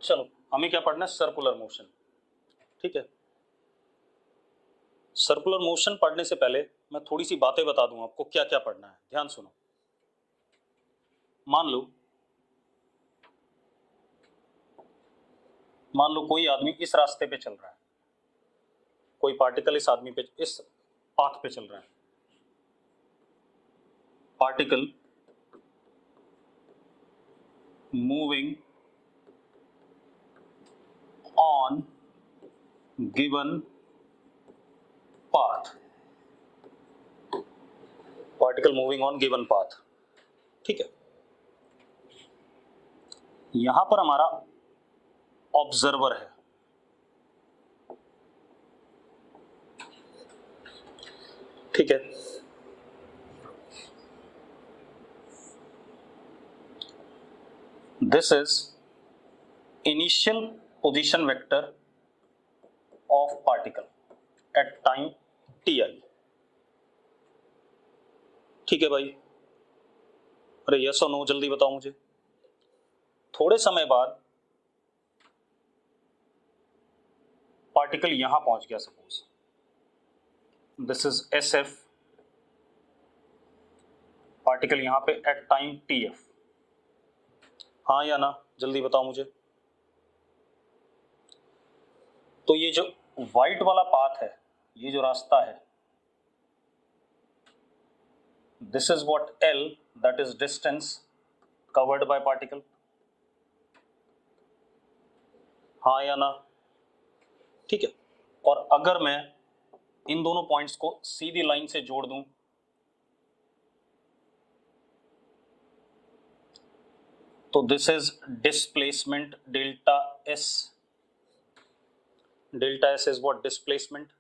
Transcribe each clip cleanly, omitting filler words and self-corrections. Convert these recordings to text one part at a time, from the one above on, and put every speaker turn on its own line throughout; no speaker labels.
चलो हमें क्या पढ़ना है, सर्कुलर मोशन। ठीक है, सर्कुलर मोशन पढ़ने से पहले मैं थोड़ी सी बातें बता दूं आपको क्या क्या पढ़ना है, ध्यान सुनो। मान लो कोई आदमी इस रास्ते पे चल रहा है, कोई पार्टिकल इस आदमी पे, इस पाथ पे चल रहा है, particle moving on given path, particle moving on given path. ठीक है, यहां पर हमारा ऑब्जर्वर है, ठीक है। This is initial position vector of particle at time ti। ठीक है भाई, अरे यस और नो जल्दी बताओ मुझे। थोड़े समय बाद पार्टिकल यहां पहुंच गया, suppose this is S F, particle यहां पे एट टाइम टी एफ, हाँ या ना जल्दी बताओ मुझे। तो ये जो व्हाइट वाला पाथ है, ये जो रास्ता है, this is what L, that is distance covered by particle, हाँ या ना। ठीक है, और अगर मैं इन दोनों पॉइंट्स को सीधी लाइन से जोड़ दूं तो this is displacement delta S, delta S is what, displacement,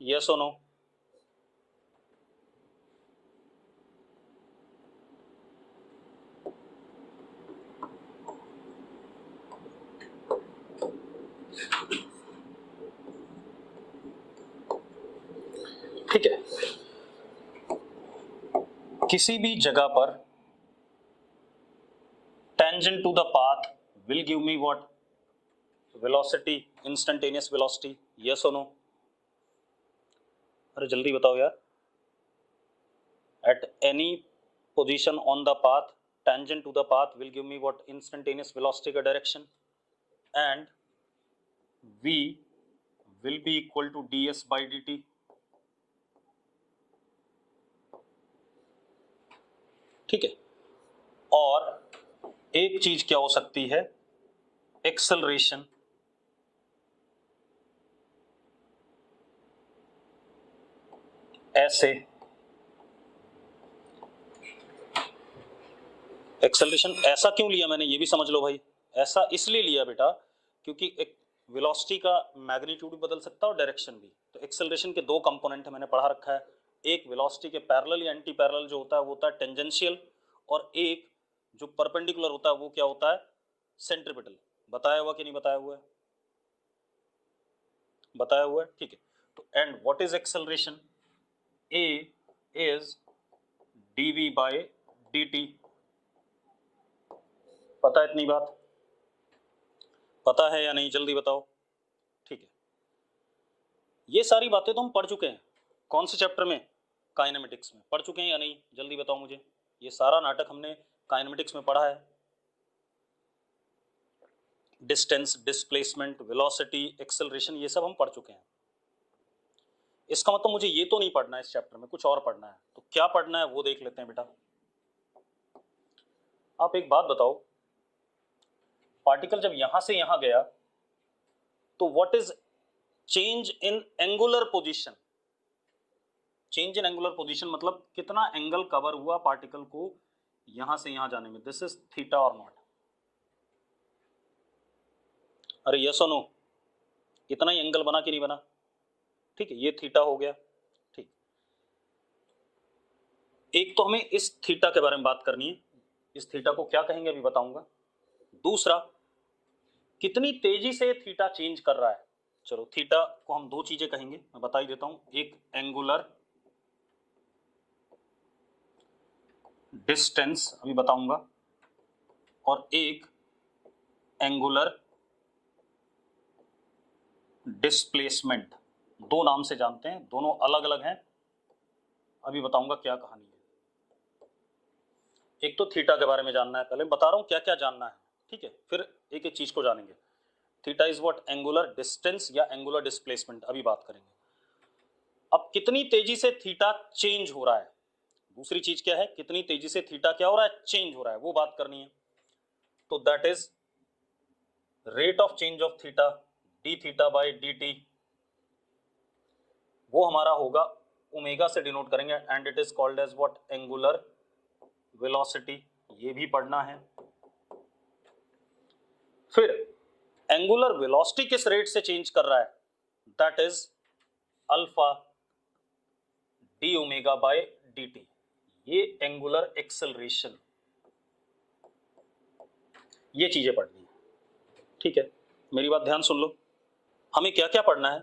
yes और नो। ठीक है, किसी भी जगह पर tangent to the path will give me what, velocity, instantaneous velocity, yes or no। अरे जल्दी बताओ यार। at any position on the path, tangent to the path will give me what, instantaneous velocity का direction, and v will be equal to ds by dt। ठीक है, और एक चीज क्या हो सकती है, एक्सेलरेशन, ऐसे एक्सेलरेशन ऐसा क्यों लिया मैंने, ये भी समझ लो भाई। ऐसा इसलिए लिया बेटा क्योंकि एक वेलोसिटी का मैग्नीट्यूड भी बदल सकता है और डायरेक्शन भी। तो एक्सेलरेशन के दो कंपोनेंट है, मैंने पढ़ा रखा है, एक वेलोसिटी के पैरेलल या एंटी पैरेलल जो होता है वो होता है टेंजेंशियल, और एक जो परपेंडिकुलर होता है वो क्या होता है, सेंट्रीपिटल। बताया हुआ कि नहीं बताया हुआ है, बताया हुआ है, ठीक है। तो and what is acceleration, a is dv by dt। पता है इतनी बात, पता है या नहीं जल्दी बताओ। ठीक है, ये सारी बातें तो हम पढ़ चुके हैं, कौन से चैप्टर में, काइनेमेटिक्स में पढ़ चुके हैं या नहीं जल्दी बताओ मुझे। ये सारा नाटक हमने काइनेमेटिक्स में पढ़ा है, डिस्टेंस, डिस्प्लेसमेंट, वेलोसिटी, एक्सेलरेशन, ये सब हम पढ़ चुके हैं। इसका मतलब मुझे ये तो नहीं पढ़ना है इस चैप्टर में, कुछ और पढ़ना है। तो क्या पढ़ना है वो देख लेते हैं बेटा। आप एक बात बताओ, पार्टिकल जब यहां से यहां गया तो what is change in angular position, change in angular position मतलब कितना एंगल कवर हुआ पार्टिकल को यहां से यहां जाने में, दिस इज थीटा और नॉट। अरे यस और नो, इतना ही एंगल बना कि नहीं बना, ठीक है, ये थीटा हो गया। ठीक, एक तो हमें इस थीटा के बारे में बात करनी है, इस थीटा को क्या कहेंगे अभी बताऊंगा। दूसरा, कितनी तेजी से थीटा चेंज कर रहा है। चलो थीटा को हम दो चीजें कहेंगे, मैं बता ही देता हूं, एक एंगुलर डिस्टेंस अभी बताऊंगा, और एक एंगुलर डिस्प्लेसमेंट, दो नाम से जानते हैं, दोनों अलग अलग हैं, अभी बताऊंगा क्या कहानी है। एक तो थीटा के बारे में जानना है, पहले बता रहा हूं क्या क्या जानना है, ठीक है, फिर एक एक चीज को जानेंगे। Theta is what, angular distance या एंगुलर डिस्प्लेसमेंट, अभी बात करेंगे। अब कितनी तेजी से थीटा चेंज हो रहा है, दूसरी चीज क्या है, कितनी तेजी से थीटा क्या हो रहा है, चेंज हो रहा है, वो बात करनी है। तो that is rate of change of theta d theta by d t, वो हमारा होगा ओमेगा से डिनोट करेंगे, and it is called as what, angular velocity, ये भी पढ़ना है। फिर एंगुलर वेलोसिटी किस रेट से चेंज कर रहा है, that is alpha d omega by d t, ये एंगुलर एक्सेलरेशन, ये चीजें पढ़नी है, ठीक है। मेरी बात ध्यान सुन लो, हमें क्या क्या पढ़ना है,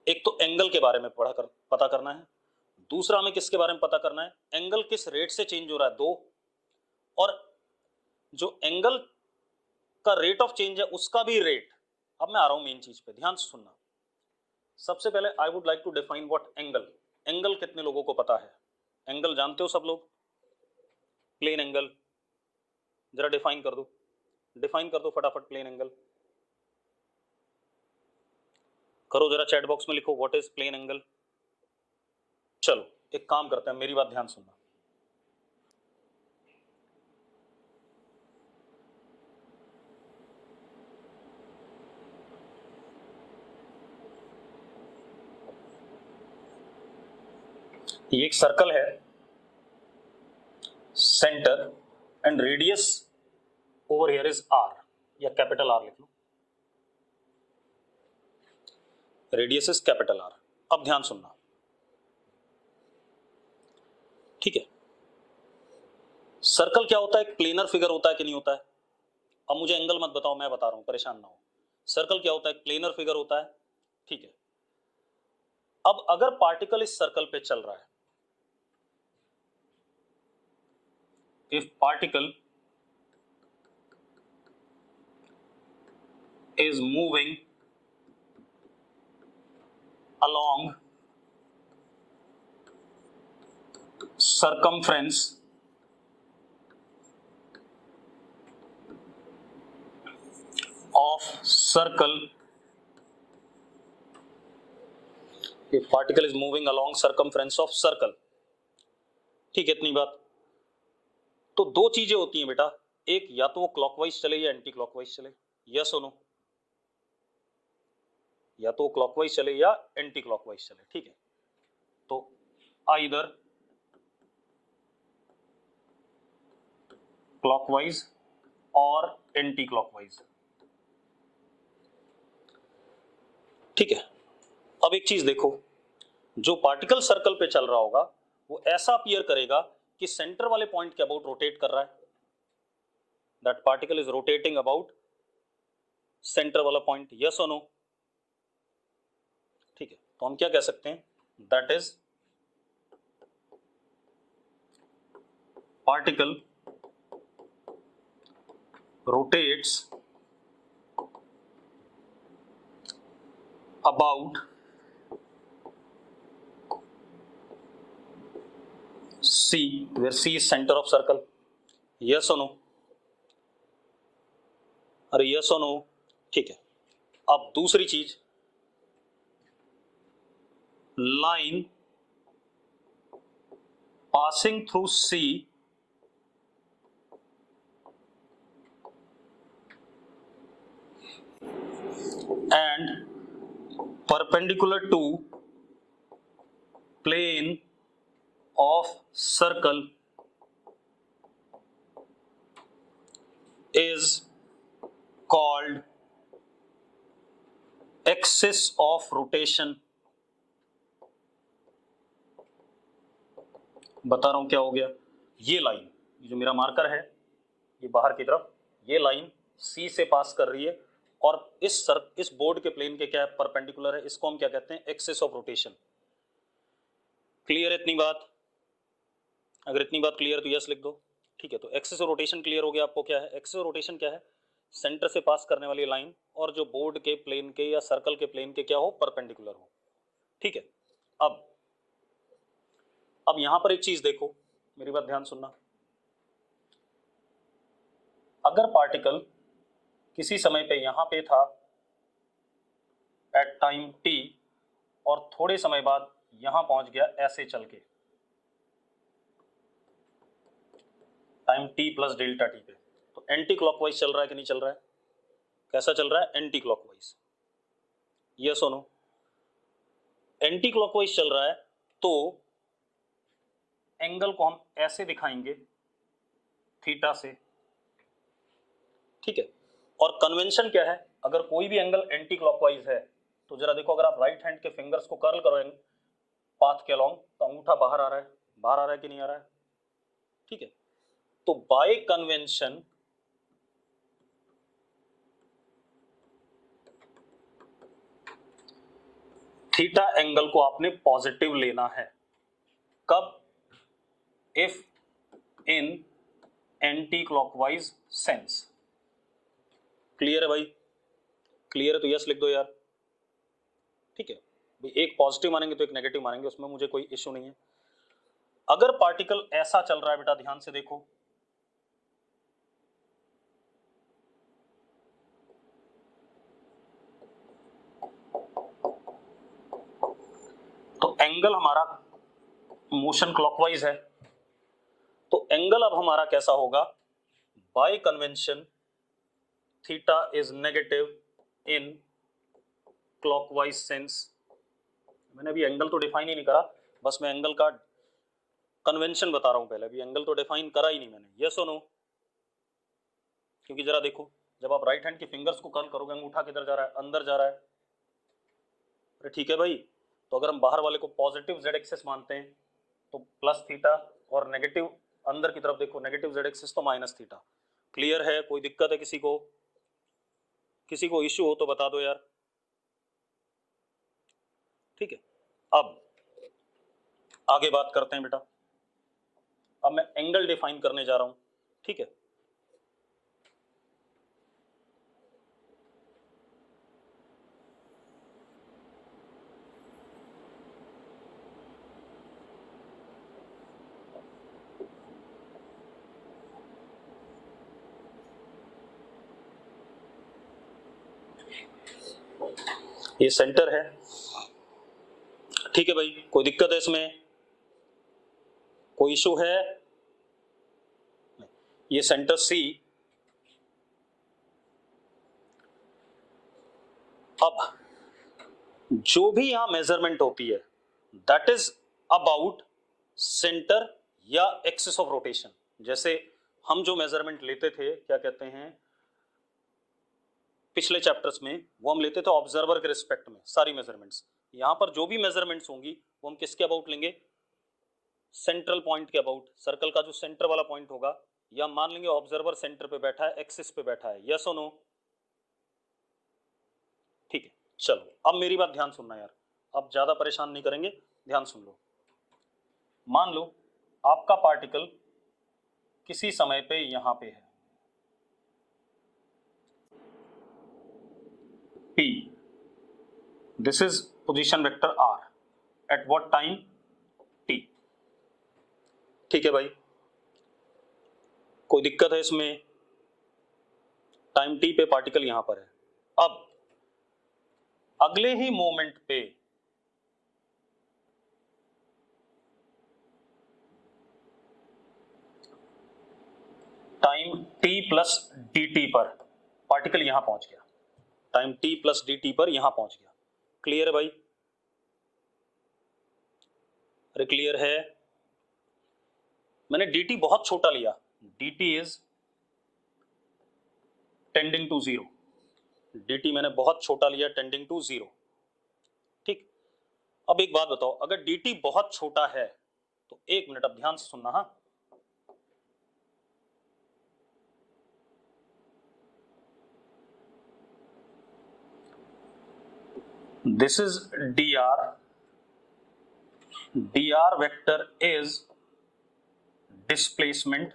एक तो एंगल के बारे में पता करना है, दूसरा हमें किसके बारे में पता करना है, एंगल किस रेट से चेंज हो रहा है, दो, और जो एंगल का रेट ऑफ चेंज है उसका भी रेट। अब मैं आ रहा हूं मेन चीज पे, ध्यान से सुनना। सबसे पहले I would like to define what angle, angle कितने लोगों को पता है, एंगल जानते हो सब लोग, प्लेन एंगल, जरा डिफाइन कर दो फटाफट, प्लेन एंगल करो जरा, चैट बॉक्स में लिखो व्हाट इज प्लेन एंगल। चलो एक काम करते हैं, मेरी बात ध्यान सुनना। ये एक सर्कल है, centre and radius over here is R, या कैपिटल आर लिख लो, रेडियस इज कैपिटल आर। अब ध्यान सुनना, ठीक है। सर्कल क्या होता है, एक प्लेनर फिगर होता है कि नहीं होता है, अब मुझे एंगल मत बताओ, मैं बता रहा हूं, परेशान ना हो। सर्कल क्या होता है, एक प्लेनर फिगर होता है, ठीक है। अब अगर पार्टिकल इस सर्कल पे चल रहा है, if particle is moving along circumference of circle, if particle is moving along circumference of circle, ठीक है, इतनी बात। तो दो चीजें होती हैं बेटा, एक या तो वो क्लॉकवाइज चले या एंटी क्लॉकवाइज चले, यस और नो, या तो क्लॉकवाइज चले या एंटी क्लॉकवाइज चले, ठीक है। तो आइदर क्लॉकवाइज और एंटी क्लॉकवाइज, ठीक है। अब एक चीज देखो, जो पार्टिकल सर्कल पे चल रहा होगा वो ऐसा अपीयर करेगा कि सेंटर वाले पॉइंट के अबाउट रोटेट कर रहा है, that particle is rotating about centre वाला पॉइंट, यस और नो, ठीक है। तो हम क्या कह सकते हैं, that is particle rotates about C, where C is center of circle, yes or no, अरे yes or no, ठीक है। अब दूसरी चीज, line passing through C and perpendicular to plane of circle is called axis of rotation। बता रहा हूं क्या हो गया, ये लाइन, ये जो मेरा मार्कर है, ये बाहर की तरफ, ये लाइन C से पास कर रही है और इस बोर्ड के प्लेन के क्या है, परपेंडिकुलर है, इसको हम क्या कहते हैं, एक्सिस ऑफ रोटेशन। क्लियर है इतनी बात, अगर इतनी बात क्लियर तो यस लिख दो, ठीक है। तो एक्सिस ऑफ रोटेशन क्लियर हो गया आपको, क्या है एक्सिस ऑफ रोटेशन, क्या है, सेंटर से पास करने वाली लाइन और जो बोर्ड के प्लेन के या सर्कल के प्लेन के क्या हो, परपेंडिकुलर हो। ठीक है, अब यहां पर एक चीज देखो, मेरी बात ध्यान सुनना। अगर पार्टिकल किसी समय पे यहां पे था एट टाइम t और थोड़े समय बाद यहां पहुंच गया ऐसे चल के time t plus delta T पे, तो एंटी क्लॉकवाइज चल रहा है कि नहीं चल रहा है? कैसा चल रहा है? Anti clockwise. यस और नो? एंटी क्लॉकवाइज चल रहा है तो एंगल को हम ऐसे दिखाएंगे थीटा से। ठीक है, और कन्वेंशन क्या है, अगर कोई भी एंगल एंटी क्लॉकवाइज है तो जरा देखो, अगर आप राइट हैंड के फिंगर्स को कर्ल करो पाथ के अलोंग, तो अंगूठा बाहर आ रहा है, बाहर आ रहा है कि नहीं आ रहा है? ठीक है, तो बाय कन्वेंशन थीटा एंगल को आपने पॉजिटिव लेना है। कब? If in anti clockwise sense. Clear है भाई? क्लियर है तो यस लिख दो यार। ठीक है, एक पॉजिटिव मानेंगे तो एक नेगेटिव मानेंगे, उसमें मुझे कोई इश्यू नहीं है। अगर पार्टिकल ऐसा चल रहा है बेटा, ध्यान से देखो, तो एंगल हमारा मोशन क्लॉकवाइज है, तो एंगल अब हमारा कैसा होगा? Bye convention theta is negative in clockwise sense. मैंने अभी एंगल तो डिफाइन ही नहीं करा, बस मैं एंगल का कन्वेंशन बता रहा हूं पहले, अभी एंगल तो डिफाइन करा ही नहीं मैंने। यस और नो? क्योंकि जरा देखो, जब आप राइट हैंड की फिंगर्स को कर्ल करोगे, अंगूठा किधर जा रहा है? अंदर जा रहा है। अरे ठीक है भाई, तो अगर हम बाहर वाले को पॉजिटिव जेड एक्सिस मानते हैं तो प्लस थीटा, और नेगेटिव अंदर की तरफ देखो नेगेटिव जेड एक्सिस तो माइनस थीटा। क्लियर है? कोई दिक्कत है किसी को? किसी को इश्यू हो तो बता दो यार। ठीक है, अब आगे बात करते हैं बेटा। अब मैं एंगल डिफाइन करने जा रहा हूं। ठीक है, ये सेंटर है। ठीक है भाई, कोई दिक्कत है इसमें? कोई इशू है? ये सेंटर सी। अब जो भी यहां मेजरमेंट होती है दैट इज अबाउट सेंटर या एक्सिस ऑफ रोटेशन। जैसे हम जो मेजरमेंट लेते थे, क्या कहते हैं, पिछले चैप्टर्स में, वो हम लेते थे ऑब्जर्वर के रिस्पेक्ट में सारी मेजरमेंट्स। यहां पर जो भी मेजरमेंट्स होंगी वो हम किसके अबाउट लेंगे? सेंट्रल पॉइंट के अबाउट। सर्कल का जो सेंटर वाला पॉइंट होगा, या मान लेंगे ऑब्जर्वर सेंटर पे बैठा है, एक्सिस पे बैठा है। यस और नो? ठीक है, चलो अब मेरी बात ध्यान सुनना यार, अब ज्यादा परेशान नहीं करेंगे, ध्यान सुन लो। मान लो आपका पार्टिकल किसी समय पे यहां पे है P, this is position vector R at what time T। ठीक है भाई, कोई दिक्कत है इसमें? टाइम T पे पार्टिकल यहां पर है। अब अगले ही मोमेंट पे टाइम t प्लस dt पर पार्टिकल यहां पहुंच गया। टाइम t प्लस dt पर यहां पहुंच गया। क्लियर है भाई? अरे क्लियर है? मैंने dt बहुत छोटा लिया, dt is tending to zero. dt मैंने बहुत छोटा लिया, टेंडिंग टू जीरो। ठीक, अब एक बात बताओ, अगर dt बहुत छोटा है तो एक मिनट अब ध्यान से सुनना। हाँ, this is dr, dr vector is displacement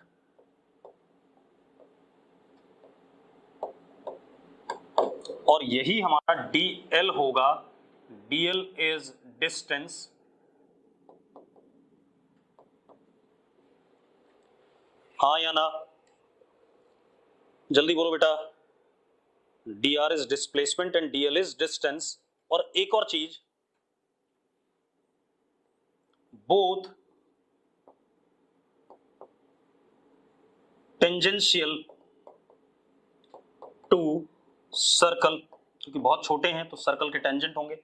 और यही हमारा dl होगा। dl इज डिस्टेंस, हाँ या ना, जल्दी बोलो बेटा। dr is displacement and dl is distance. और एक और चीज, बोथ टेंजेंशियल टू सर्कल, क्योंकि बहुत छोटे हैं तो सर्कल के टेंजेंट होंगे।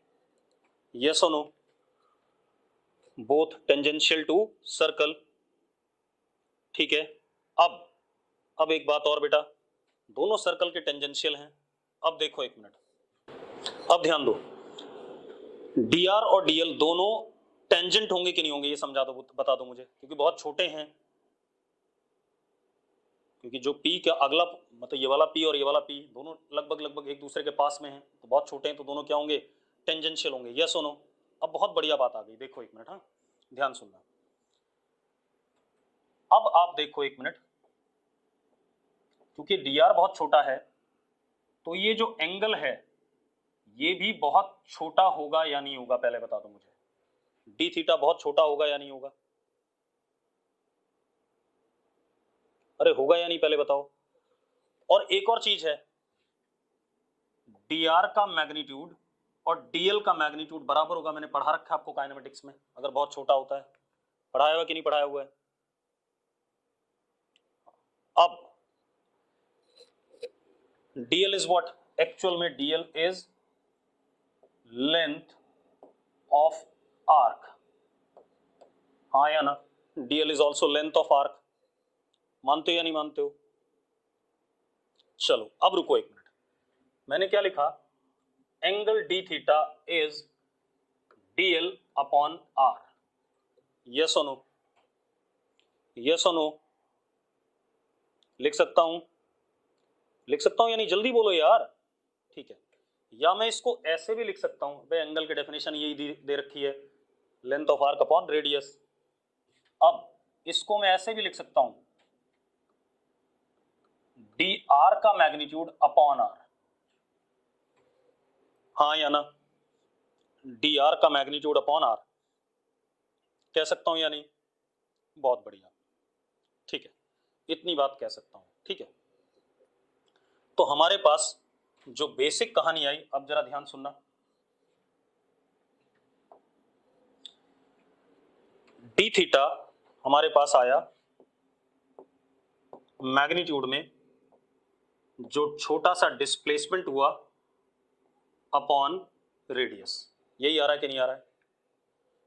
यस और no? Both tangential to circle. ठीक है। अब एक बात और बेटा, दोनों सर्कल के टेंजेंशियल हैं। अब देखो एक मिनट, अब ध्यान दो, dr और dl दोनों टेंजेंट होंगे कि नहीं होंगे, ये समझा दो, बता दो मुझे, क्योंकि बहुत छोटे हैं। क्योंकि जो p का अगला मतलब ये वाला p और ये वाला p दोनों लगभग एक दूसरे के पास में हैं, तो बहुत छोटे हैं, तो दोनों क्या होंगे, टेंजेंशियल होंगे। यस और नो? अब बहुत बढ़िया बात आ गई, देखो एक मिनट, हाँ ध्यान सुनना। अब आप देखो एक मिनट, क्योंकि dr बहुत छोटा है तो ये जो एंगल है ये भी बहुत छोटा होगा या नहीं होगा, पहले बता दो मुझे। डी थीटा बहुत छोटा होगा या नहीं होगा? अरे होगा या नहीं, पहले बताओ। और एक और चीज है, dr का मैग्नीट्यूड और dl का मैग्नीट्यूड बराबर होगा, मैंने पढ़ा रखा है आपको काइनेमेटिक्स में, अगर बहुत छोटा होता है। पढ़ाया हुआ कि नहीं पढ़ाया हुआ है? अब dl इज व्हाट, एक्चुअल में dl is length of arc, हाँ या ना? dl is also length of arc, मानते हो या नहीं मानते हो? चलो अब रुको एक मिनट, मैंने क्या लिखा, angle D theta is dl upon r। Yes और नो? यस और नो? लिख सकता हूं, लिख सकता हूं या नहीं, जल्दी बोलो यार। ठीक है, या मैं इसको ऐसे भी लिख सकता हूं, भाई एंगल की डेफिनेशन यही दे रखी है, length of arc upon radius. अब इसको मैं ऐसे भी लिख सकता हूं, डी आर का मैग्नीट्यूड अपॉन आर, हाँ या ना? डी आर का मैग्नीट्यूड अपॉन आर कह सकता हूं या नहीं? बहुत बढ़िया, ठीक है, इतनी बात कह सकता हूं। ठीक है, तो हमारे पास जो बेसिक कहानी आई, अब जरा ध्यान सुनना। डी थीटा हमारे पास आया मैग्नीट्यूड में जो छोटा सा डिस्प्लेसमेंट हुआ अपॉन रेडियस, यही आ रहा है कि नहीं आ रहा है?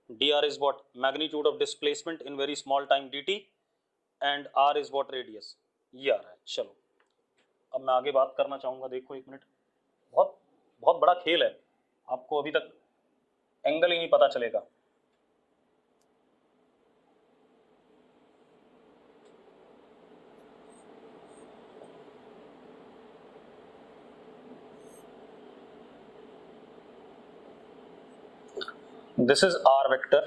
dr is what, magnitude of displacement in very small time dt and r is what, radius, ये आ रहा है। चलो अब मैं आगे बात करना चाहूंगा, देखो एक मिनट, बहुत बहुत बड़ा खेल है, आपको अभी तक एंगल ही नहीं पता चलेगा। This is r vector,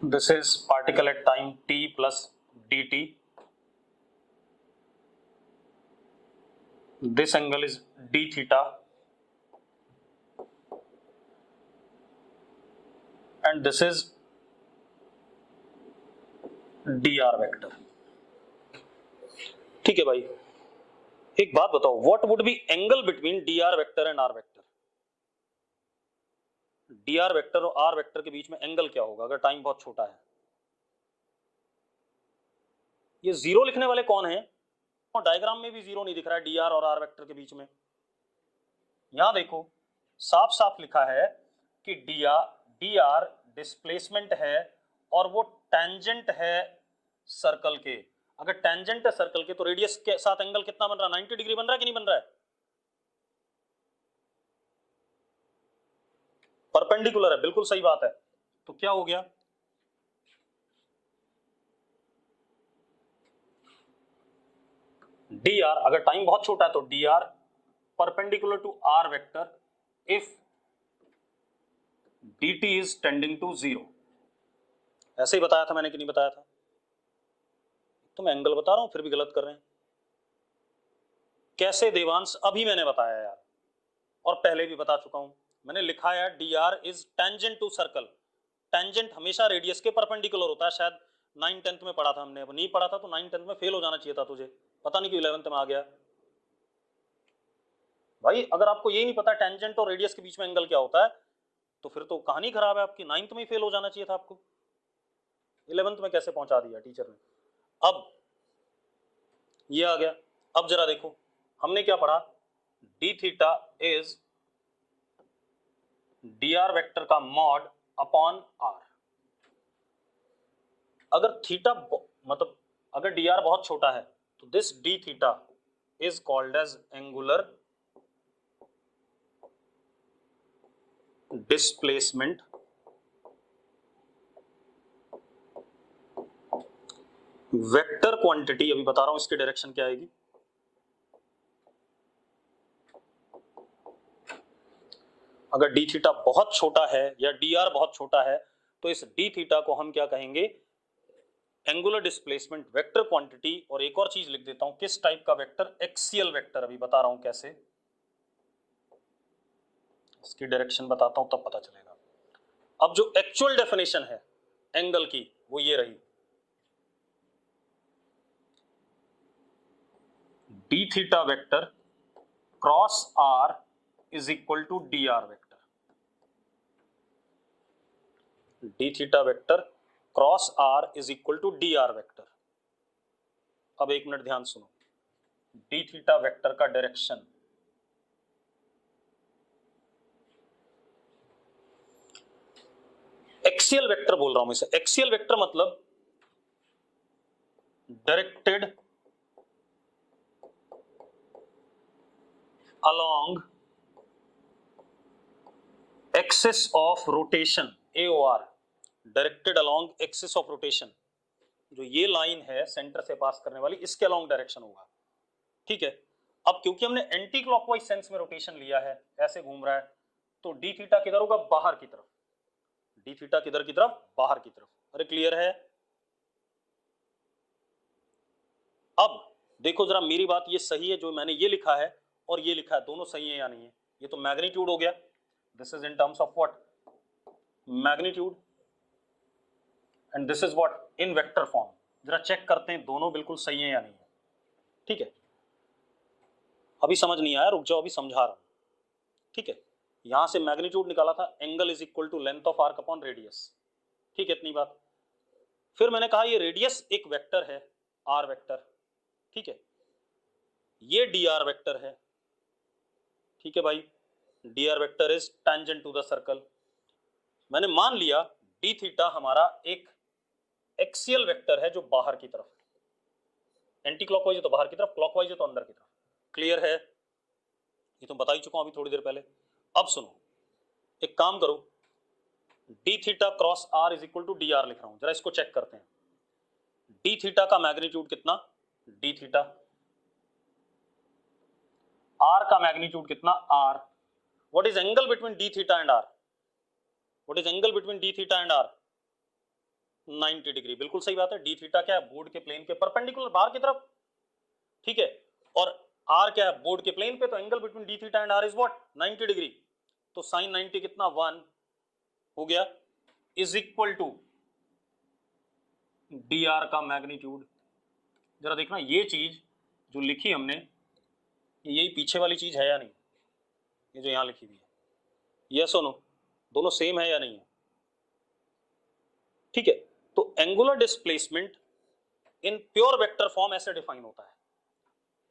this is particle at time t plus dt, this angle is d theta and this is dr vector। ठीक है भाई, एक बात बताओ, what would be angle between dr vector and r vector? dr vector और r vector के बीच में angle क्या होगा अगर टाइम बहुत छोटा है? ये जीरो लिखने वाले कौन है? और डायग्राम में भी जीरो नहीं दिख रहा है dr और r वेक्टर के बीच में। यहां देखो साफ साफ लिखा है कि dr डिस्प्लेसमेंट है और वो टेंजेंट है सर्कल के। अगर टेंजेंट है सर्कल के तो रेडियस के साथ एंगल कितना बन रहा है? 90 डिग्री बन रहा है कि नहीं बन रहा है? परपेंडिकुलर है, बिल्कुल सही बात है। तो क्या हो गया, dr अगर टाइम बहुत छोटा है तो dr perpendicular to r vector if dt is tending to 0। ऐसे ही बताया था मैंने कि नहीं बताया था? तो मैं एंगल बता रहा हूं फिर भी गलत कर रहे हैं। कैसे देवांश? अभी मैंने बताया यार, और पहले भी बता चुका हूं। मैंने लिखा है dr is tangent to circle. Tangent हमेशा रेडियस के परपेंडिकुलर होता है। शायद 9th-10th में पढ़ा था हमने, अब नहीं पढ़ा था तो 9th-10th में फेल हो जाना चाहिए था तुझे, पता नहीं क्यों 11th में आ गया भाई। अगर आपको यही नहीं पता टेंजेंट और रेडियस के बीच में एंगल क्या होता है तो फिर तो कहानी खराब है आपकी। 9th में ही फेल हो जाना चाहिए था आपको, 11th में कैसे पहुंचा दिया टीचर ने। अब ये आ गया। अब जरा देखो हमने क्या पढ़ा, d theta is dr vector का मॉड अपॉन r। अगर थीटा मतलब अगर dr बहुत छोटा है तो this d theta is called as angular displacement vector quantity. अभी बता रहा हूं इसकी डायरेक्शन क्या आएगी। अगर d थीटा बहुत छोटा है या dr बहुत छोटा है तो इस d थीटा को हम क्या कहेंगे, एंगुलर डिस्प्लेसमेंट वेक्टर क्वांटिटी। और एक और चीज लिख देता हूं, किस टाइप का वेक्टर, एक्सियल वेक्टर। अभी बता रहा हूं कैसे, इसकी डायरेक्शन बताता हूं तब पता चलेगा। अब जो एक्चुअल डेफिनेशन है एंगल की वो ये रही, d theta vector cross r is equal to dr vector. d theta vector cross r is equal to dr vector. अब एक मिनट ध्यान सुनो, d थीटा वेक्टर का डायरेक्शन एक्सियल वेक्टर बोल रहा हूं मैं इसे। एक्सियल वेक्टर मतलब directed along axis of rotation AOR, directed along axis of rotation। जो ये लाइन है सेंटर से पास करने वाली, इसके along डायरेक्शन होगा, ठीक है। अब क्योंकि हमने एंटी क्लॉकवाइज सेंस में रोटेशन लिया है, ऐसे घूम रहा है, तो डी थीटा किधर होगा, बाहर की तरफ। डी थीटा किधर की तरफ, बाहर की तरफ। अरे क्लियर है? अब देखो जरा मेरी बात, ये सही है जो मैंने ये लिखा है और ये लिखा है, दोनों सही है या नहीं है? ये तो मैग्नीट्यूड हो गया, this is in terms of what, magnitude, and this is what, in vector form. जरा चेक करते हैं दोनों बिल्कुल सही है या नहीं है, ठीक है। अभी समझ नहीं आया, रुक जाओ, अभी समझा रहा हूं, ठीक है। यहां से मैग्नीट्यूड निकाला था, angle is equal to length of arc upon radius, ठीक है, इतनी बात। फिर मैंने कहा ये रेडियस एक वेक्टर है, आर वेक्टर, ठीक है, ये डी आर वेक्टर है, ठीक है भाई, d r vector is tangent to the circle. मैंने मान लिया डी थीटा हमारा एक एक्सियल वेक्टर है जो बाहर की तरफ, एंटी क्लॉकवाइज है तो बाहर की तरफ, क्लॉकवाइज है तो अंदर की तरफ। क्लियर है? ये तो बता ही चुका हूं अभी थोड़ी देर पहले। अब सुनो, एक काम करो, d theta cross r is equal to d r लिख रहा हूं, जरा इसको चेक करते हैं। डी थीटा का मैग्नीट्यूड कितना, डी थीटा, आर का मैग्नीट्यूड कितना, r. What is angle between d theta and r, what is angle between d theta and r, 90 degree. बिल्कुल सही बात है, डी थीटा क्या है, बोर्ड के प्लेन के परपेंडिकुलर बाहर की तरफ, ठीक है, और आर क्या है, बोर्ड के प्लेन पे, तो angle between d theta and r is what, 90 degree. तो साइन 90 कितना, 1 हो गया, is equal to d r का मैग्नीट्यूड। जरा देखना ये चीज जो लिखी हमने, यही पीछे वाली चीज है या नहीं, ये जो यहां लिखी हुई है, यस और नो, दोनों सेम है या नहीं है, ठीक है। तो angular displacement in pure vector form ऐसे डिफाइन होता है,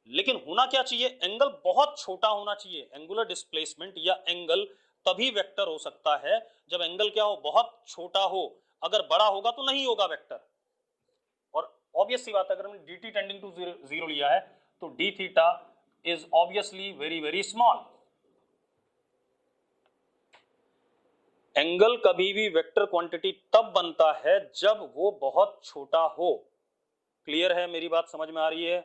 लेकिन होना क्या चाहिए, एंगल बहुत छोटा होना चाहिए। एंगुलर डिस्प्लेसमेंट या एंगल तभी वेक्टर हो सकता है जब एंगल क्या हो, बहुत छोटा हो। अगर बड़ा होगा तो नहीं होगा वेक्टर। और ऑब्वियस सी बात है, अगर हमने dt टेंडिंग टू जीरो लिया है तो d theta is obviously very very small. Angle कभी भी वेक्टर क्वांटिटी तब बनता है जब वो बहुत छोटा हो। क्लियर है? मेरी बात समझ में आ रही है?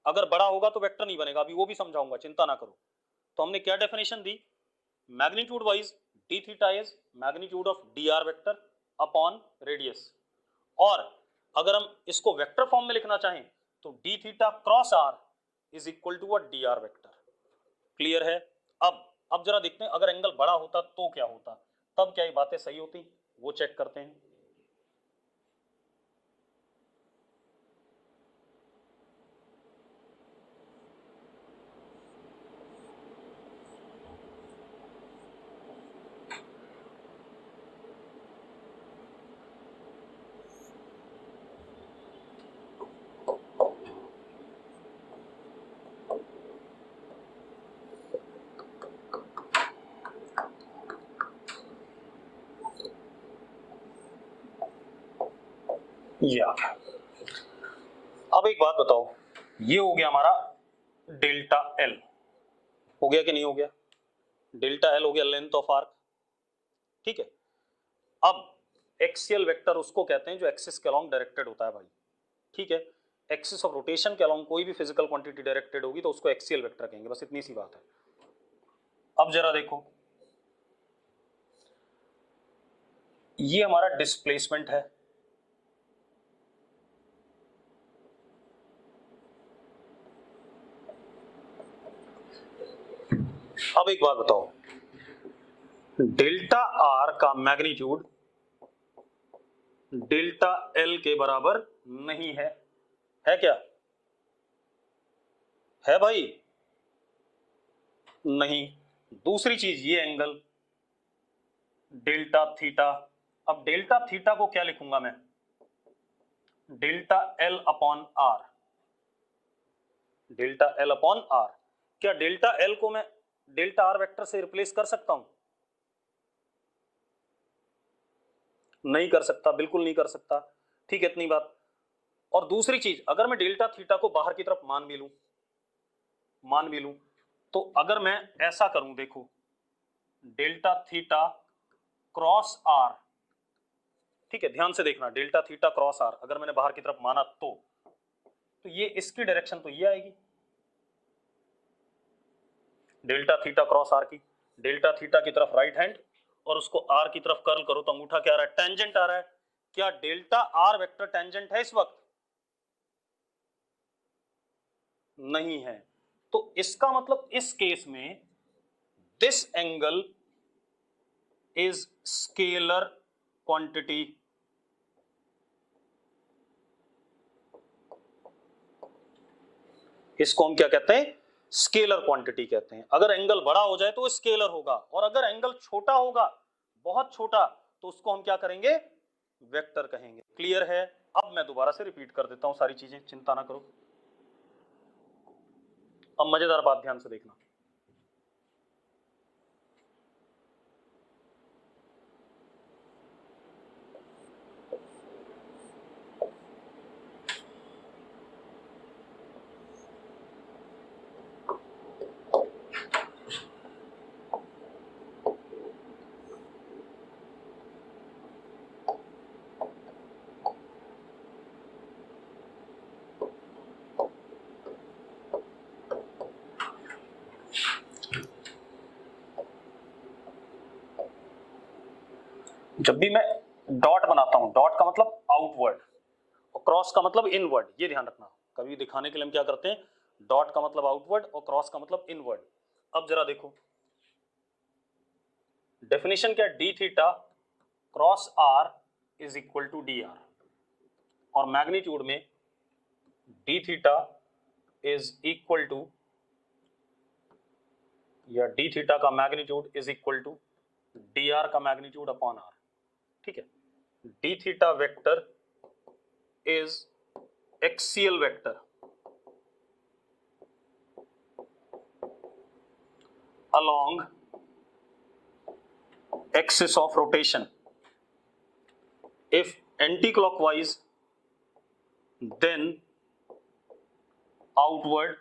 अगर बड़ा होगा तो वेक्टर नहीं बनेगा, अभी वो भी समझाऊंगा, चिंता ना करो। तो हमने क्या definition the, magnitude wise D theta is magnitude of D r vector upon radius, और अगर हम इसको वेक्टर फॉर्म में लिखना चाहें तो d theta cross r is equal to a d r vector. Clear है? अब जरा देखते हैं अगर एंगल बड़ा होता तो क्या होता, तब क्या ये बातें सही होती, वो चेक करते हैं। या अब एक बात बताओ, ये हो गया हमारा डेल्टा एल, हो गया कि नहीं हो गया? डेल्टा एल हो गया लेंथ ऑफ आर्क, ठीक है। अब एक्सियल वेक्टर उसको कहते हैं जो एक्सिस के अलोंग डायरेक्टेड होता है भाई, ठीक है। एक्सिस ऑफ रोटेशन के अलोंग कोई भी फिजिकल क्वांटिटी डायरेक्टेड होगी तो उसको एक्सियल वेक्टर कहेंगे, बस इतनी सी बात है। अब जरा देखो, ये हमारा डिस्प्लेसमेंट है, अब एक बात बताओ, डेल्टा आर का मैग्नीट्यूड डेल्टा एल के बराबर नहीं है, है क्या? है भाई? नहीं। दूसरी चीज ये एंगल डेल्टा थीटा, अब डेल्टा थीटा को क्या लिखूंगा मैं? Delta L upon R, delta L upon R. क्या डेल्टा एल को मैं डेल्टा आर वेक्टर से रिप्लेस कर सकता हूं? नहीं कर सकता, बिल्कुल नहीं कर सकता, ठीक है, इतनी बात। और दूसरी चीज, अगर मैं डेल्टा थीटा को बाहर की तरफ मान भी लूं तो अगर मैं ऐसा करूं, देखो डेल्टा थीटा क्रॉस आर, ठीक है, ध्यान से देखना, डेल्टा थीटा क्रॉस आर अगर मैंने बाहर की तरफ माना तो ये इसकी डायरेक्शन तो ये आएगी, डेल्टा थीटा क्रॉस आर की, डेल्टा थीटा की तरफ राइट हैंड और उसको आर की तरफ कर्ल करो तो अंगूठा क्या आ रहा है? टेंजेंट आ रहा है। क्या डेल्टा आर वेक्टर टेंजेंट है इस वक्त? नहीं है। तो इसका मतलब इस केस में this angle is scalar quantity, इसको हम क्या कहते हैं? स्केलर क्वांटिटी कहते हैं। अगर एंगल बड़ा हो जाए तो स्केलर होगा, और अगर एंगल छोटा होगा, बहुत छोटा, तो उसको हम क्या करेंगे? वेक्टर कहेंगे। क्लियर है? अब मैं दोबारा से रिपीट कर देता हूं सारी चीजें, चिंता ना करो। अब मजेदार बात ध्यान से देखना, जब भी मैं डॉट बनाता हूं, डॉट का मतलब आउटवर्ड और क्रॉस का मतलब इनवर्ड, ये ध्यान रखना। कभी दिखाने के लिए हम क्या करते हैं? डॉट का मतलब आउटवर्ड और क्रॉस का मतलब इनवर्ड। अब जरा देखो, डेफिनेशन क्या? D theta cross r is equal to d r, और मैग्नीट्यूड में d theta is equal to, या डी थीटा का magnitude is equal to d r का मैग्नीट्यूड अपॉन आर, ठीक है। D theta vector is axial vector along axis of rotation if anti-clockwise then outward,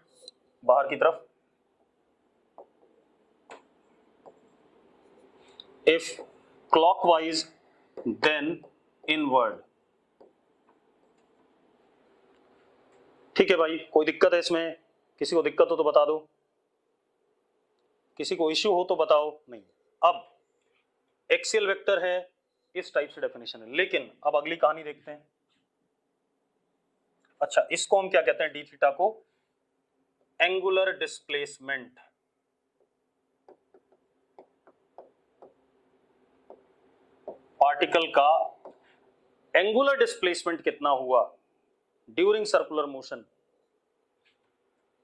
बाहर की तरफ, if clockwise then inward। ठीक है भाई, कोई दिक्कत है इसमें? किसी को दिक्कत हो तो बता दो, किसी को इश्यू हो तो बताओ। नहीं। अब एक्सियल वेक्टर है, इस टाइप से डेफिनेशन है, लेकिन अब अगली कहानी देखते हैं। अच्छा, इसको हम क्या कहते हैं, डी थीटा को एंगुलर डिस्प्लेसमेंट। पार्टिकल का एंगुलर डिस्प्लेसमेंट कितना हुआ during circular motion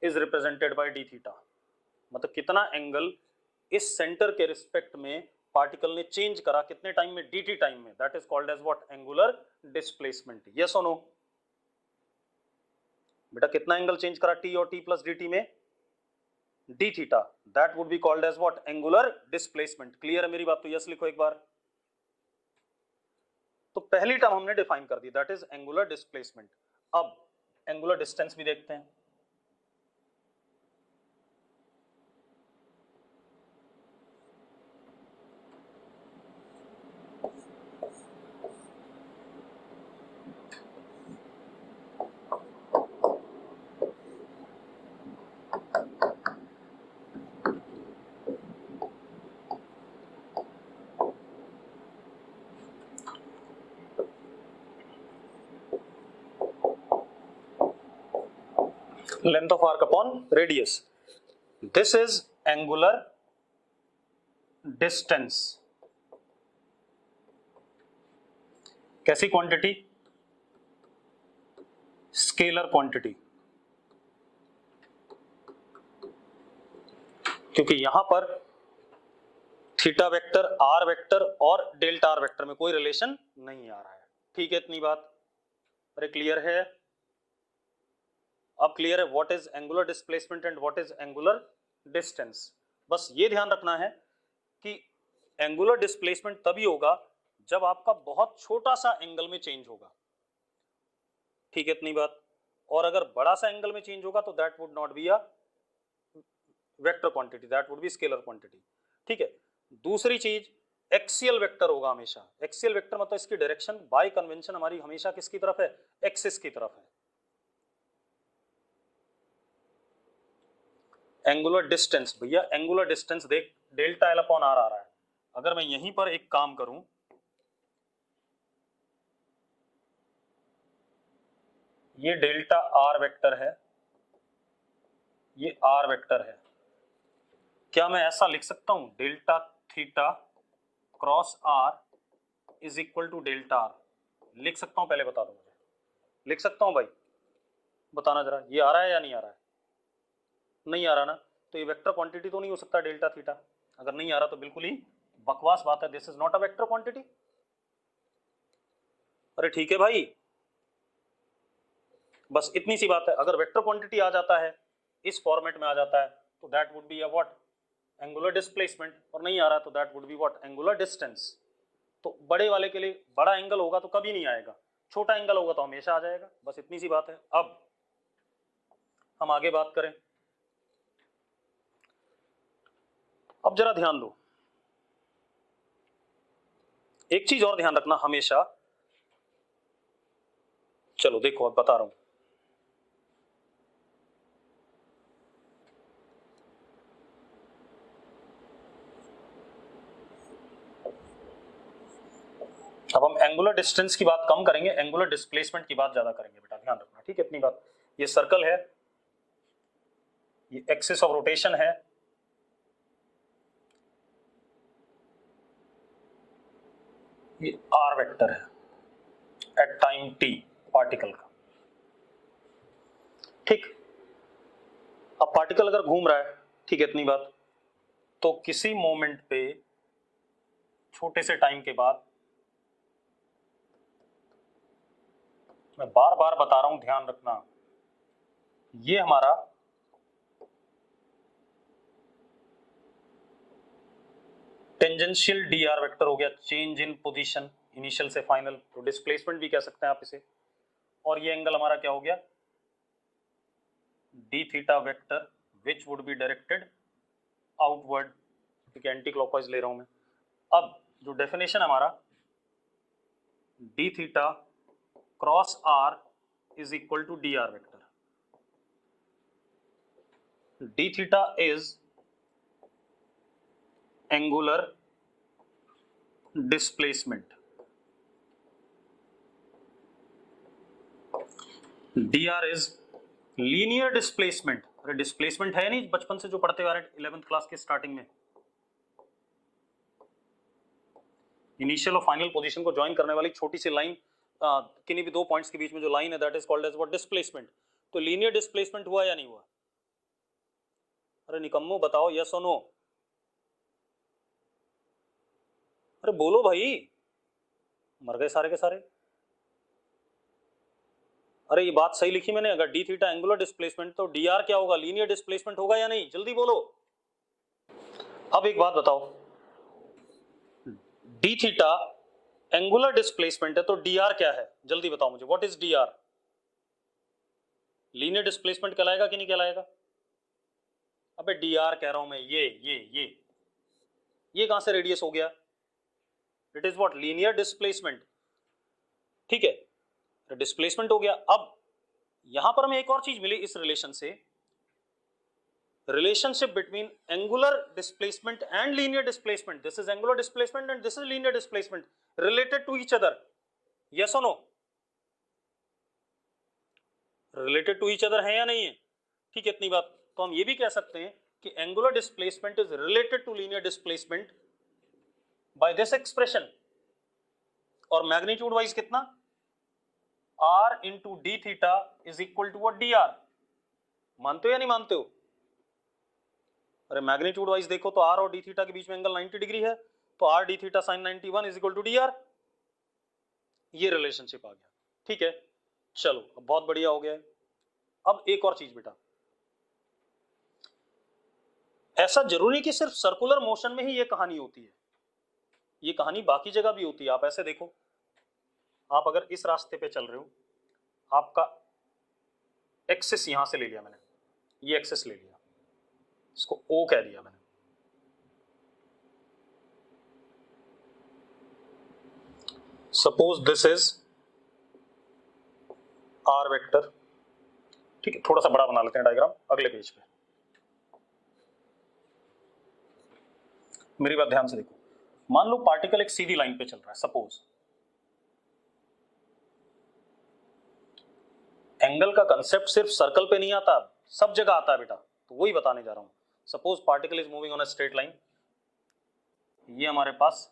is represented by D theta. मतलब कितना एंगल इस सेंटर के रिस्पेक्ट में पार्टिकल ने चेंज करा, कितने टाइम में, dt टाइम में, that is called as what, angular displacement. Yes और नो बेटा, कितना एंगल चेंज करा t और t प्लस dt में, d theta, that would be called as what, angular displacement. Clear है मेरी बात? तो यस लिखो एक बार। तो पहली टर्म हमने डिफाइन कर दी, दैट इज एंगुलर डिस्प्लेसमेंट। अब एंगुलर डिस्टेंस भी देखते हैं। Length of arc upon radius. This is angular distance. कैसी क्वांटिटी? Scalar quantity. क्योंकि यहां पर थीटा वेक्टर, आर वेक्टर और डेल्टा आर वेक्टर में कोई रिलेशन नहीं आ रहा है। ठीक है, इतनी बात? अरे क्लियर है? अब क्लियर है what is angular displacement and what is angular distance. बस ये ध्यान रखना है कि एंगुलर डिस्प्लेसमेंट तभी होगा जब आपका बहुत छोटा सा एंगल में चेंज होगा। ठीक है, इतनी बात? और अगर बड़ा सा एंगल में चेंज होगा तो that would not be a vector quantity, that would B scalar quantity. ठीक है, दूसरी चीज, एक्सियल वेक्टर होगा हमेशा। एक्सियल वेक्टर मतलब इसकी डायरेक्शन बाय कन्वेंशन हमारी हमेशा किसकी तरफ है, एक्सिस की तरफ है। एंगुलर डिस्टेंस, भैया एंगुलर डिस्टेंस देख, डेल्टा एल अपॉन आर आ रहा है। अगर मैं यहीं पर एक काम करूं, ये डेल्टा आर वेक्टर है, ये आर वेक्टर है, क्या मैं ऐसा लिख सकता हूं, delta theta cross r is equal to delta r? लिख सकता हूं? पहले बता दो मुझे, लिख सकता हूं भाई? बताना जरा, ये आ रहा है या नहीं आ रहा है? नहीं आ रहा ना, तो ये वेक्टर क्वांटिटी तो नहीं हो सकता डेल्टा थीटा। अगर नहीं आ रहा तो बिल्कुल ही बकवास बात है, this is not a vector quantity. अरे ठीक है भाई, बस इतनी सी बात है। अगर वेक्टर क्वांटिटी आ जाता है, इस फॉर्मेट में आ जाता है, तो that would be a what, angular displacement. और नहीं आ रहा तो that would be what, angular distance. तो बड़े वाले के लिए बड़ा एंगल होगा तो कभी नहीं आएगा, छोटा एंगल होगा तो हमेशा आ जाएगा। बस इतनी सी बात है। अब हम आगे बात करें। अब जरा ध्यान दो, एक चीज और ध्यान रखना हमेशा। चलो देखो, अब बता रहा हूं। अब हम एंगुलर डिस्टेंस की बात कम करेंगे, एंगुलर डिस्प्लेसमेंट की बात ज्यादा करेंगे बेटा, ध्यान रखना। ठीक है, इतनी बात। ये सर्कल है, ये एक्सिस ऑफ रोटेशन है, ये आर वेक्टर है एट टाइम टी पार्टिकल का। ठीक, अब पार्टिकल अगर घूम रहा है, ठीक है इतनी बात, तो किसी मोमेंट पे छोटे से टाइम के बाद, मैं बार बार बता रहा हूं ध्यान रखना, ये हमारा टेंजेंशियल डी आर वेक्टर हो गया, चेंज इन पोजीशन इनिशियल से फाइनल, तो डिस्प्लेसमेंट भी कह सकते हैं आप इसे। और ये एंगल हमारा क्या हो गया, d theta vector which would be directed outward, ठीक है, एंटी क्लॉकवाइज ले रहा हूं मैं। अब जो डेफिनेशन हमारा, d theta cross r is equal to d r vector. D theta is angular displacement. dr is linear displacement. अरे डिस्प्लेसमेंट है नहीं, बचपन से जो पढ़ते आ रहे हैं 11th क्लास के स्टार्टिंग में, इनिशियल और फाइनल पोजीशन को ज्वाइन करने वाली छोटी सी लाइन, किन्हीं भी दो पॉइंट्स के बीच में जो लाइन है, that is called as what, displacement. तो लीनियर डिस्प्लेसमेंट हुआ या नहीं हुआ? अरे निकम्मो बताओ, यस और नो? अरे बोलो भाई, मर गए सारे के सारे। अरे ये बात सही लिखी मैंने, अगर डी थीटा एंगुलर डिस्प्लेसमेंट तो डी आर क्या होगा, लीनियर डिस्प्लेसमेंट होगा या नहीं? जल्दी बोलो। अब एक बात बताओ, डी थीटा एंगुलर डिस्प्लेसमेंट है तो डी आर क्या है? जल्दी बताओ मुझे, what is D R? Linear displacement कहलाएगा कि नहीं कहलाएगा? अबे डी आर कह रहा हूं मैं, ये कहां से रेडियस हो गया? It is what, linear displacement. ठीक है, तो डिस्प्लेसमेंट हो गया। अब यहां पर हमें एक और चीज मिली इस रिलेशन से, relationship between angular displacement and linear displacement. This is angular displacement and this is linear displacement, related to each other. Yes और no? Related to each other है या नहीं है? ठीक है, इतनी बात तो हम ये भी कह सकते हैं कि angular displacement is related to linear displacement by this expression. और मैग्नीट्यूड वाइज कितना? r into d theta is equal to d r. मानते हो या नहीं मानते हो? अरे मैग्नीट्यूड वाइज देखो तो r और डी थीटा के बीच में एंगल 90 डिग्री है, तो r d theta sine 91 is equal to d r. ये रिलेशनशिप आ गया। ठीक है, चलो अब बहुत बढ़िया हो गया है। अब एक और चीज बेटा, ऐसा जरूरी कि सिर्फ सर्कुलर मोशन में ही ये कहानी होती है, ये कहानी बाकी जगह भी होती है। आप ऐसे देखो, आप अगर इस रास्ते पे चल रहे हो, आपका एक्सिस यहां से ले लिया मैंने, ये एक्सिस ले लिया, इसको O कह दिया मैंने। Suppose this is R vector. ठीक है, थोड़ा सा बड़ा बना लेते हैं डायग्राम अगले पेज पे। मेरी बात ध्यान से देखो, मान लो पार्टिकल एक सीधी लाइन पे चल रहा है, सपोज एंगल का कंसेप्ट सिर्फ सर्कल पे नहीं आता, सब जगह आता है बेटा, तो वही बताने जा रहा हूं। Suppose particle is moving on a straight line, ये हमारे पास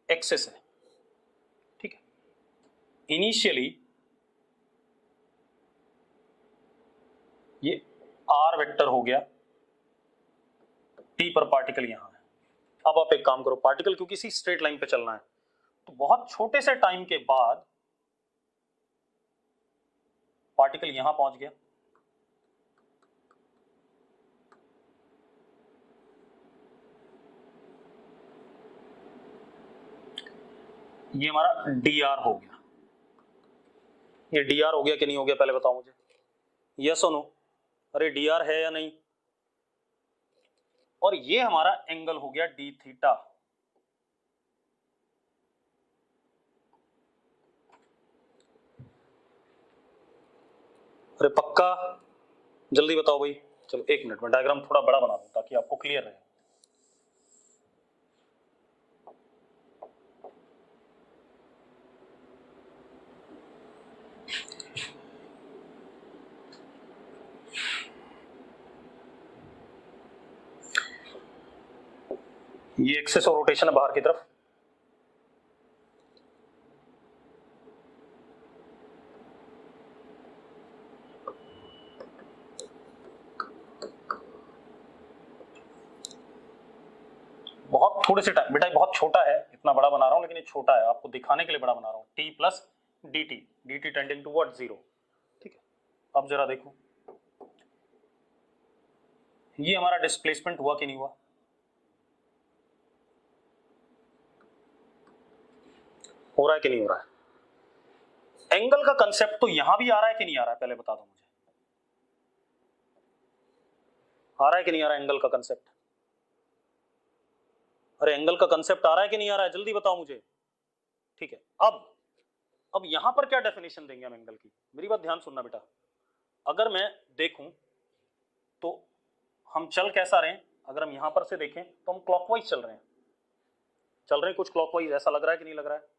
एक्सिस है। ठीक है, इनिशियली ये r वेक्टर हो गया, t पर पार्टिकल यहां है। अब आप एक काम करो, पार्टिकल क्योंकि इसी स्ट्रेट लाइन पे चलना है, तो बहुत छोटे से टाइम के बाद पार्टिकल यहां पहुंच गया, ये हमारा dr हो गया। ये dr हो गया कि नहीं हो गया, पहले बताओ मुझे, यस और नो? अरे dr है या नहीं? और ये हमारा एंगल हो गया डी थीटा। अरे पक्का? जल्दी बताओ भाई। चलो एक मिनट में डायग्राम थोड़ा बड़ा बना दूं ताकि आपको क्लियर रहे। ये एक्सेस और रोटेशन है बाहर की तरफ, बहुत थोड़े से टाइम बेटा, बहुत छोटा है, इतना बड़ा बना रहा हूं लेकिन ये छोटा है, आपको दिखाने के लिए बड़ा बना रहा हूं। t plus d t tending to what, 0। ठीक है, अब जरा देखो ये हमारा डिस्प्लेसमेंट हुआ कि नहीं हुआ? हो रहा है कि नहीं हो रहा है? एंगल का कंसेप्ट तो यहां भी आ रहा है कि नहीं आ रहा है, पहले बता दो मुझे, आ रहा है कि नहीं आ रहा है एंगल का कंसेप्ट? अरे एंगल का कंसेप्ट आ रहा है कि नहीं आ रहा है, जल्दी बताओ मुझे। ठीक है, अब यहां पर क्या डेफिनेशन देंगे हम एंगल की? मेरी बात ध्यान सुनना बेटा, अगर मैं देखूं तो हम चल कैसा रहे हैं, अगर हम यहां पर से देखें तो हम क्लॉकवाइज चल रहे हैं, कुछ क्लॉकवाइज, ऐसा लग रहा है कि नहीं लग रहा है?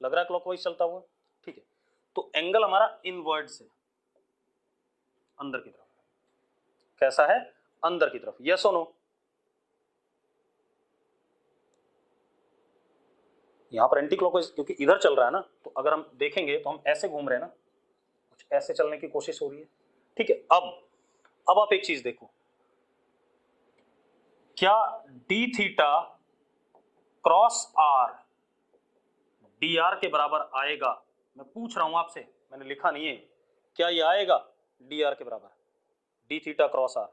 लग रहा है क्लॉकवाइज चलता हुआ। ठीक है, तो एंगल हमारा इनवर्ड्स है, अंदर की तरफ। कैसा है? अंदर की तरफ। यस और नो? यहां पर एंटी क्लॉकवाइज क्योंकि इधर चल रहा है ना, तो अगर हम देखेंगे तो हम ऐसे घूम रहे हैं ना, कुछ ऐसे चलने की कोशिश हो रही है। ठीक है, अब आप एक चीज देखो, क्या d theta cross R D R के बराबर आएगा? मैं पूछ रहा हूं आपसे, मैंने लिखा नहीं है। क्या ये आएगा डी आर के बराबर? डी थीटा क्रॉस आर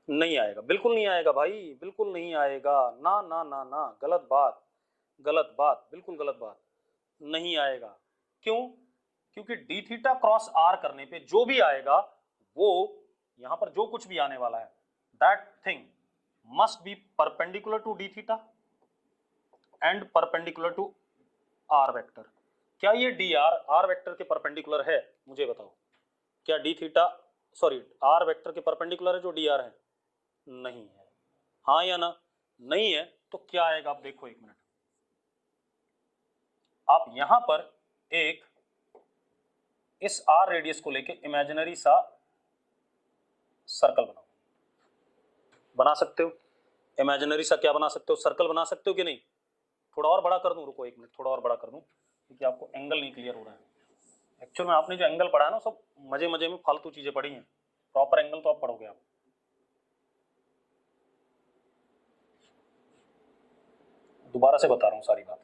नहीं आएगा, बिल्कुल नहीं आएगा भाई, बिल्कुल नहीं आएगा। ना ना ना ना, गलत बात, गलत बात, बिल्कुल गलत बात, नहीं आएगा। क्यों? क्योंकि डी थीटा क्रॉस आर करने पे जो भी आएगा, वो यहां पर जो कुछ भी आने वाला है, that thing must be perpendicular to d theta and perpendicular to r vector. क्या ये डी आर आर वेक्टर के परपेंडिकुलर है? मुझे बताओ, क्या d theta sorry r vector के परपेंडिकुलर है जो डी आर है? नहीं है। हाँ या ना? नहीं है। तो क्या आएगा? आप देखो एक मिनट, आप यहां पर एक इस आर रेडियस को लेके इमेजिनरी सा सर्कल बनाओ। बना सकते हो? इमेजिनरी सा क्या बना सकते हो? सर्कल बना सकते हो कि नहीं? थोड़ा और बड़ा कर दूं? रुको एक मिनट, थोड़ा और बड़ा कर दूं, क्योंकि आपको एंगल नहीं क्लियर हो रहा है। एक्चुअल में आपने जो एंगल पढ़ा है ना, सब मजे मजे में फालतू चीजें पढ़ी हैं। प्रॉपर एंगल तो आप पढ़ोगे। आप दोबारा से बता रहा हूं सारी बात।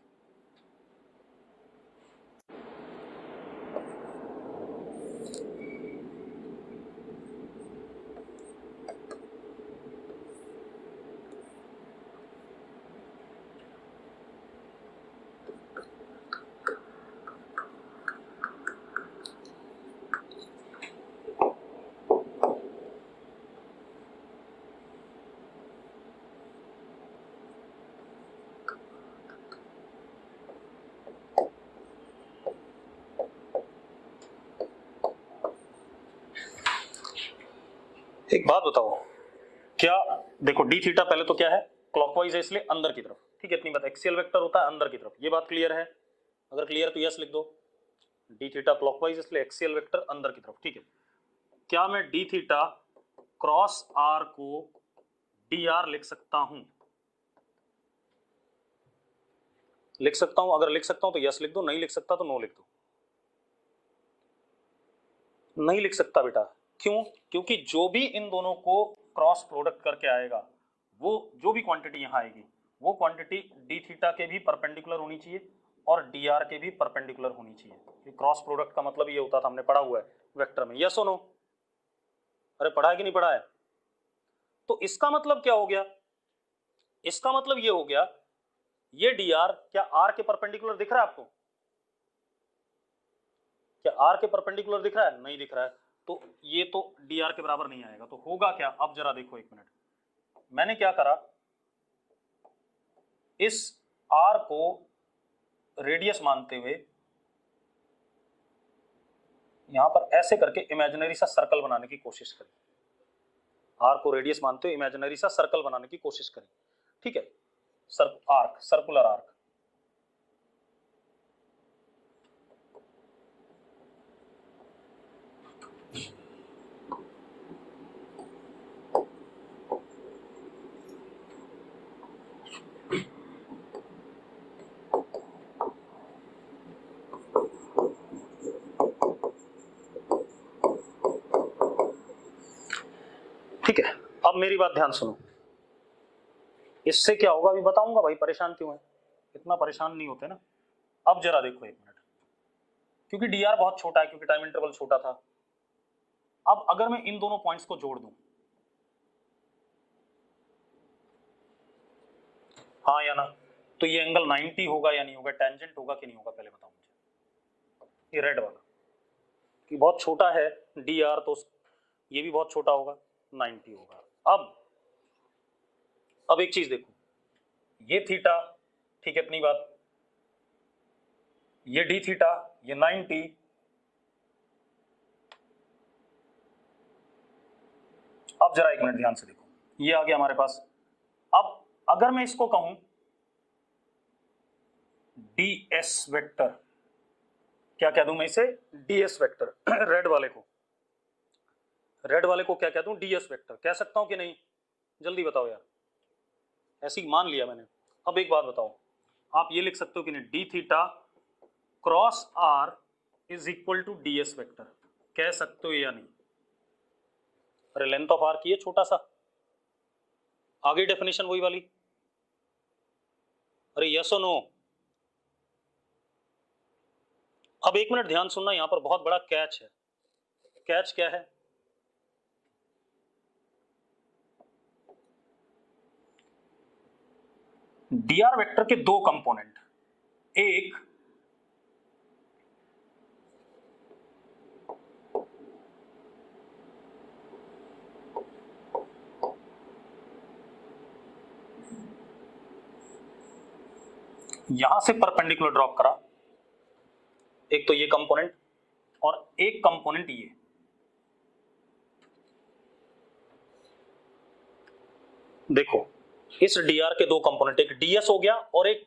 एक बात बताओ, क्या देखो डी थीटा पहले तो क्या है? क्लॉकवाइज है, इसलिए अंदर की तरफ। ठीक है, इतनी बात। एक्सियल वेक्टर होता है अंदर की तरफ, ये बात क्लियर है? अगर क्लियर तो यस लिख दो। डी थीटा क्लॉकवाइज इसलिए एक्सियल वेक्टर अंदर की तरफ। ठीक है, क्या मैं डी थीटा क्रॉस आर को डी आर लिख सकता हूं? लिख सकता हूं? अगर लिख सकता हूं तो यस लिख दो, नहीं लिख सकता तो नो लिख दो। नहीं लिख सकता बेटा। क्यों? क्योंकि जो भी इन दोनों को क्रॉस प्रोडक्ट करके आएगा, वो जो भी क्वांटिटी यहां आएगी, वो क्वांटिटी डी थीटा के भी परपेंडिकुलर होनी चाहिए और डी आर के भी परपेंडिकुलर होनी चाहिए। क्रॉस प्रोडक्ट का मतलब ये होता था, हमने पढ़ा हुआ है वेक्टर में। यस और नो? अरे पढ़ा है कि नहीं पढ़ा है? तो इसका मतलब क्या हो गया? इसका मतलब ये हो गया, ये डी आर क्या आर के परपेंडिकुलर दिख रहा है आपको? क्या आर के परपेंडिकुलर दिख रहा है? नहीं दिख रहा है। तो ये तो डी आर के बराबर नहीं आएगा। तो होगा क्या? अब जरा देखो एक मिनट, मैंने क्या करा, इस आर को रेडियस मानते हुए यहां पर ऐसे करके इमेजिनरी सा सर्कल बनाने की कोशिश करी। आर को रेडियस मानते हुए इमेजिनरी सा सर्कल बनाने की कोशिश करी। ठीक है, आर्क, सर्कुलर आर्क। ठीक है, अब मेरी बात ध्यान सुनो। इससे क्या होगा अभी बताऊंगा भाई, परेशान क्यों है? इतना परेशान नहीं होते ना। अब जरा देखो एक मिनट, क्योंकि डी आर बहुत छोटा है, क्योंकि टाइम इंटरवल छोटा था। अब अगर मैं इन दोनों पॉइंट्स को जोड़ दूं, हाँ या ना, तो ये एंगल 90 होगा या नहीं होगा? टेंजेंट होगा कि नहीं होगा? पहले बताओ मुझे। ये रेड वाला कि बहुत छोटा है डी आर, तो ये भी बहुत छोटा होगा, 90 होगा। अब एक चीज देखो, ये थीटा, ठीक है इतनी बात, ये डी थीटा, ये 90, अब जरा एक मिनट ध्यान से देखो, ये आ गया हमारे पास। अब अगर मैं इसको कहूं डी एस वेक्टर, क्या कह दूं मैं इसे, डीएस वेक्टर। रेड वाले को क्या कह दूं, डीएस वेक्टर कह सकता हूं कि नहीं, जल्दी बताओ यार। ऐसे ही मान लिया मैंने। अब एक बात बताओ, आप ये लिख सकते हो कि नहीं, d theta cross r is equal to ds vector, कह सकते हो या नहीं? अरे लेंथ ऑफ आर की है छोटा सा, आगे डेफिनेशन वही वाली। अरे यस और नो? अब एक मिनट ध्यान सुनना, यहां पर बहुत बड़ा कैच है। कैच क्या है? डीआर वेक्टर के दो कंपोनेंट, एक यहां से परपेंडिकुलर ड्रॉप करा, एक तो ये कंपोनेंट, और एक कंपोनेंट ये। देखो इस डीआर के दो कंपोनेंट, एक डीएस हो गया और एक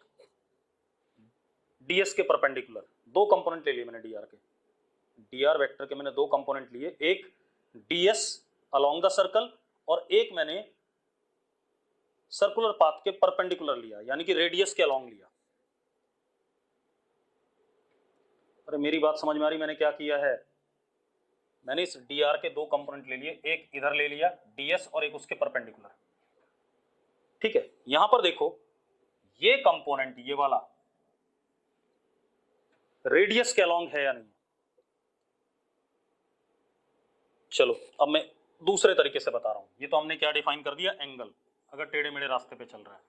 डीएस के परपेंडिकुलर, दो कंपोनेंट ले लिए मैंने डीआर के। डीआर वेक्टर के मैंने दो कंपोनेंट लिए, एक डीएस अलोंग द सर्कल और एक मैंने सर्कुलर पाथ के परपेंडिकुलर लिया, यानी कि रेडियस के अलोंग लिया। अरे मेरी बात समझ में आ रही, मैंने क्या किया है? मैंने इस डीआर के दो कंपोनेंट ले लिए, एक इधर ले लिया डीएस और एक उसके परपेंडिकुलर, ठीक है। यहां पर देखो ये कंपोनेंट ये वाला रेडियस के अलोंग है या नहीं? चलो अब मैं दूसरे तरीके से बता रहा हूं। ये तो हमने क्या डिफाइन कर दिया, एंगल, अगर टेढ़े मेढ़े रास्ते पे चल रहा है,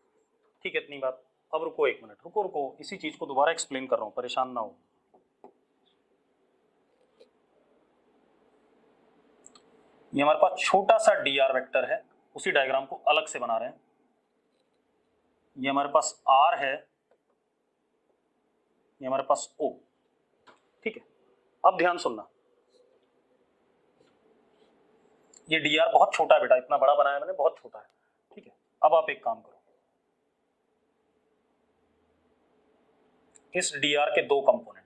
ठीक है, इतनी बात। अब रुको एक मिनट, रुको इसी चीज को दोबारा एक्सप्लेन कर रहा हूं, परेशान ना हो। ये हमारे पास छोटा सा डीआर वेक्टर है, उसी डायग्राम को अलग से बना रहे हैं। ये हमारे पास आर है, ये हमारे पास ओ, ठीक है। अब ध्यान सुनना, ये डीआर बहुत छोटा है बेटा, इतना बड़ा बनाया मैंने, बहुत छोटा है, ठीक है। अब आप एक काम करो, इस डीआर के दो कंपोनेंट,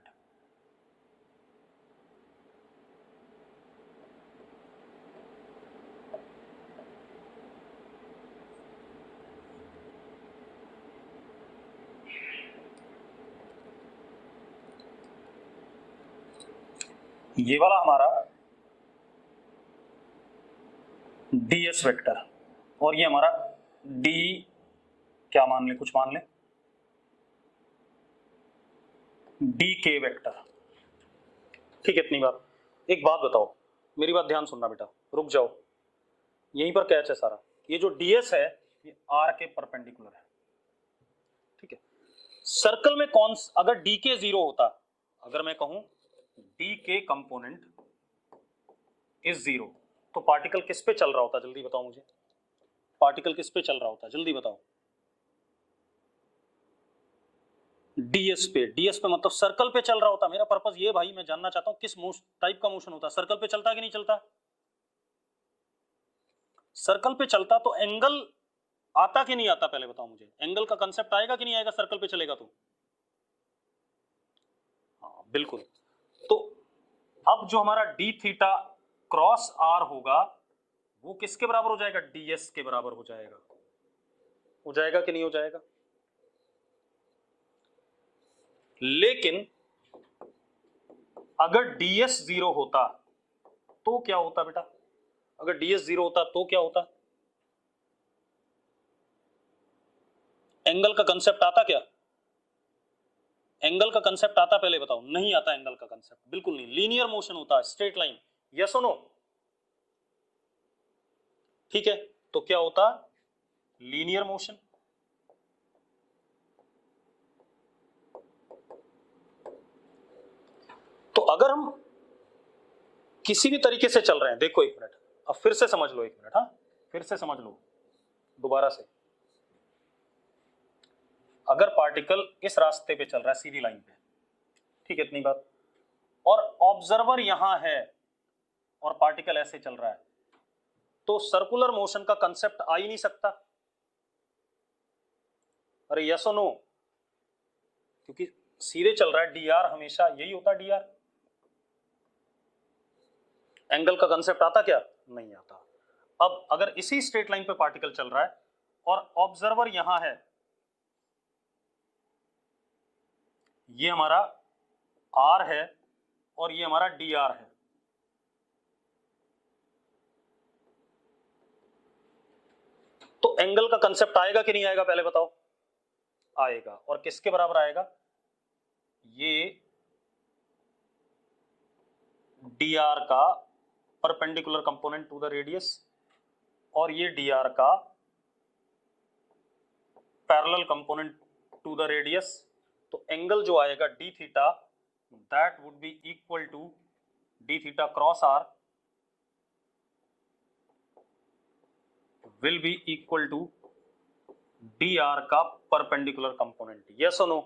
ये वाला हमारा डीएस वेक्टर और ये हमारा डी, क्या मान ले, कुछ मान ले, डी के वेक्टर, ठीक है, इतनी बात। एक बात बताओ, मेरी बात ध्यान सुनना बेटा, रुक जाओ, यहीं पर कैच है सारा। ये जो डीएस है ये आर के परपेंडिकुलर है, ठीक है। सर्कल में कौन, अगर डी के जीरो होता, अगर मैं कहूं डी के कंपोनेंट इज जीरो, तो पार्टिकल किस पे चल रहा होता, जल्दी बताओ मुझे, पार्टिकल किस पे चल रहा होता, जल्दी बताओ। डीएस पे, डीएस पे मतलब सर्कल पे चल रहा होता। मेरा पर्पस ये भाई, मैं जानना चाहता हूं किस टाइप का मोशन होता, सर्कल पे चलता कि नहीं चलता? सर्कल पे चलता तो एंगल आता कि नहीं आता, पहले बताओ मुझे, एंगल का कंसेप्ट आएगा कि नहीं आएगा सर्कल पे चलेगा तो? हाँ बिल्कुल। तो अब जो हमारा डी थीटा क्रॉस आर होगा वो किसके बराबर हो जाएगा, डीएस के बराबर हो जाएगा। हो जाएगा कि नहीं हो जाएगा? लेकिन अगर डीएस जीरो होता तो क्या होता बेटा, अगर डीएस जीरो होता तो क्या होता? एंगल का कंसेप्ट आता क्या? एंगल का कंसेप्ट आता, पहले बताओ। नहीं आता एंगल का कंसेप्ट, बिल्कुल नहीं। लीनियर मोशन होता है, स्ट्रेट लाइन, यस और नो? ठीक है, तो क्या होता, लीनियर मोशन। तो अगर हम किसी भी तरीके से चल रहे हैं, देखो एक मिनट, अब फिर से समझ लो, एक मिनट, हाँ फिर से समझ लो दोबारा से। अगर पार्टिकल इस रास्ते पे चल रहा है, सीधी लाइन पे, ठीक है, इतनी बात, और ऑब्जर्वर यहां है और पार्टिकल ऐसे चल रहा है, तो सर्कुलर मोशन का कंसेप्ट आ ही नहीं सकता। अरे यस और नो? क्योंकि सीधे चल रहा है, dr हमेशा यही होता है dr। एंगल का कंसेप्ट आता क्या? नहीं आता। अब अगर इसी स्ट्रेट लाइन पे पार्टिकल चल रहा है और ऑब्जर्वर यहां है, ये हमारा r है और ये हमारा dr है, तो एंगल का कंसेप्ट आएगा कि नहीं आएगा पहले बताओ? आएगा। और किसके बराबर आएगा? ये dr का perpendicular component to the radius और ये dr का parallel component to the radius. तो एंगल जो आएगा d theta, that would be equal to d theta cross r will be equal to dr का परपेंडिकुलर कंपोनेंट। यस और no?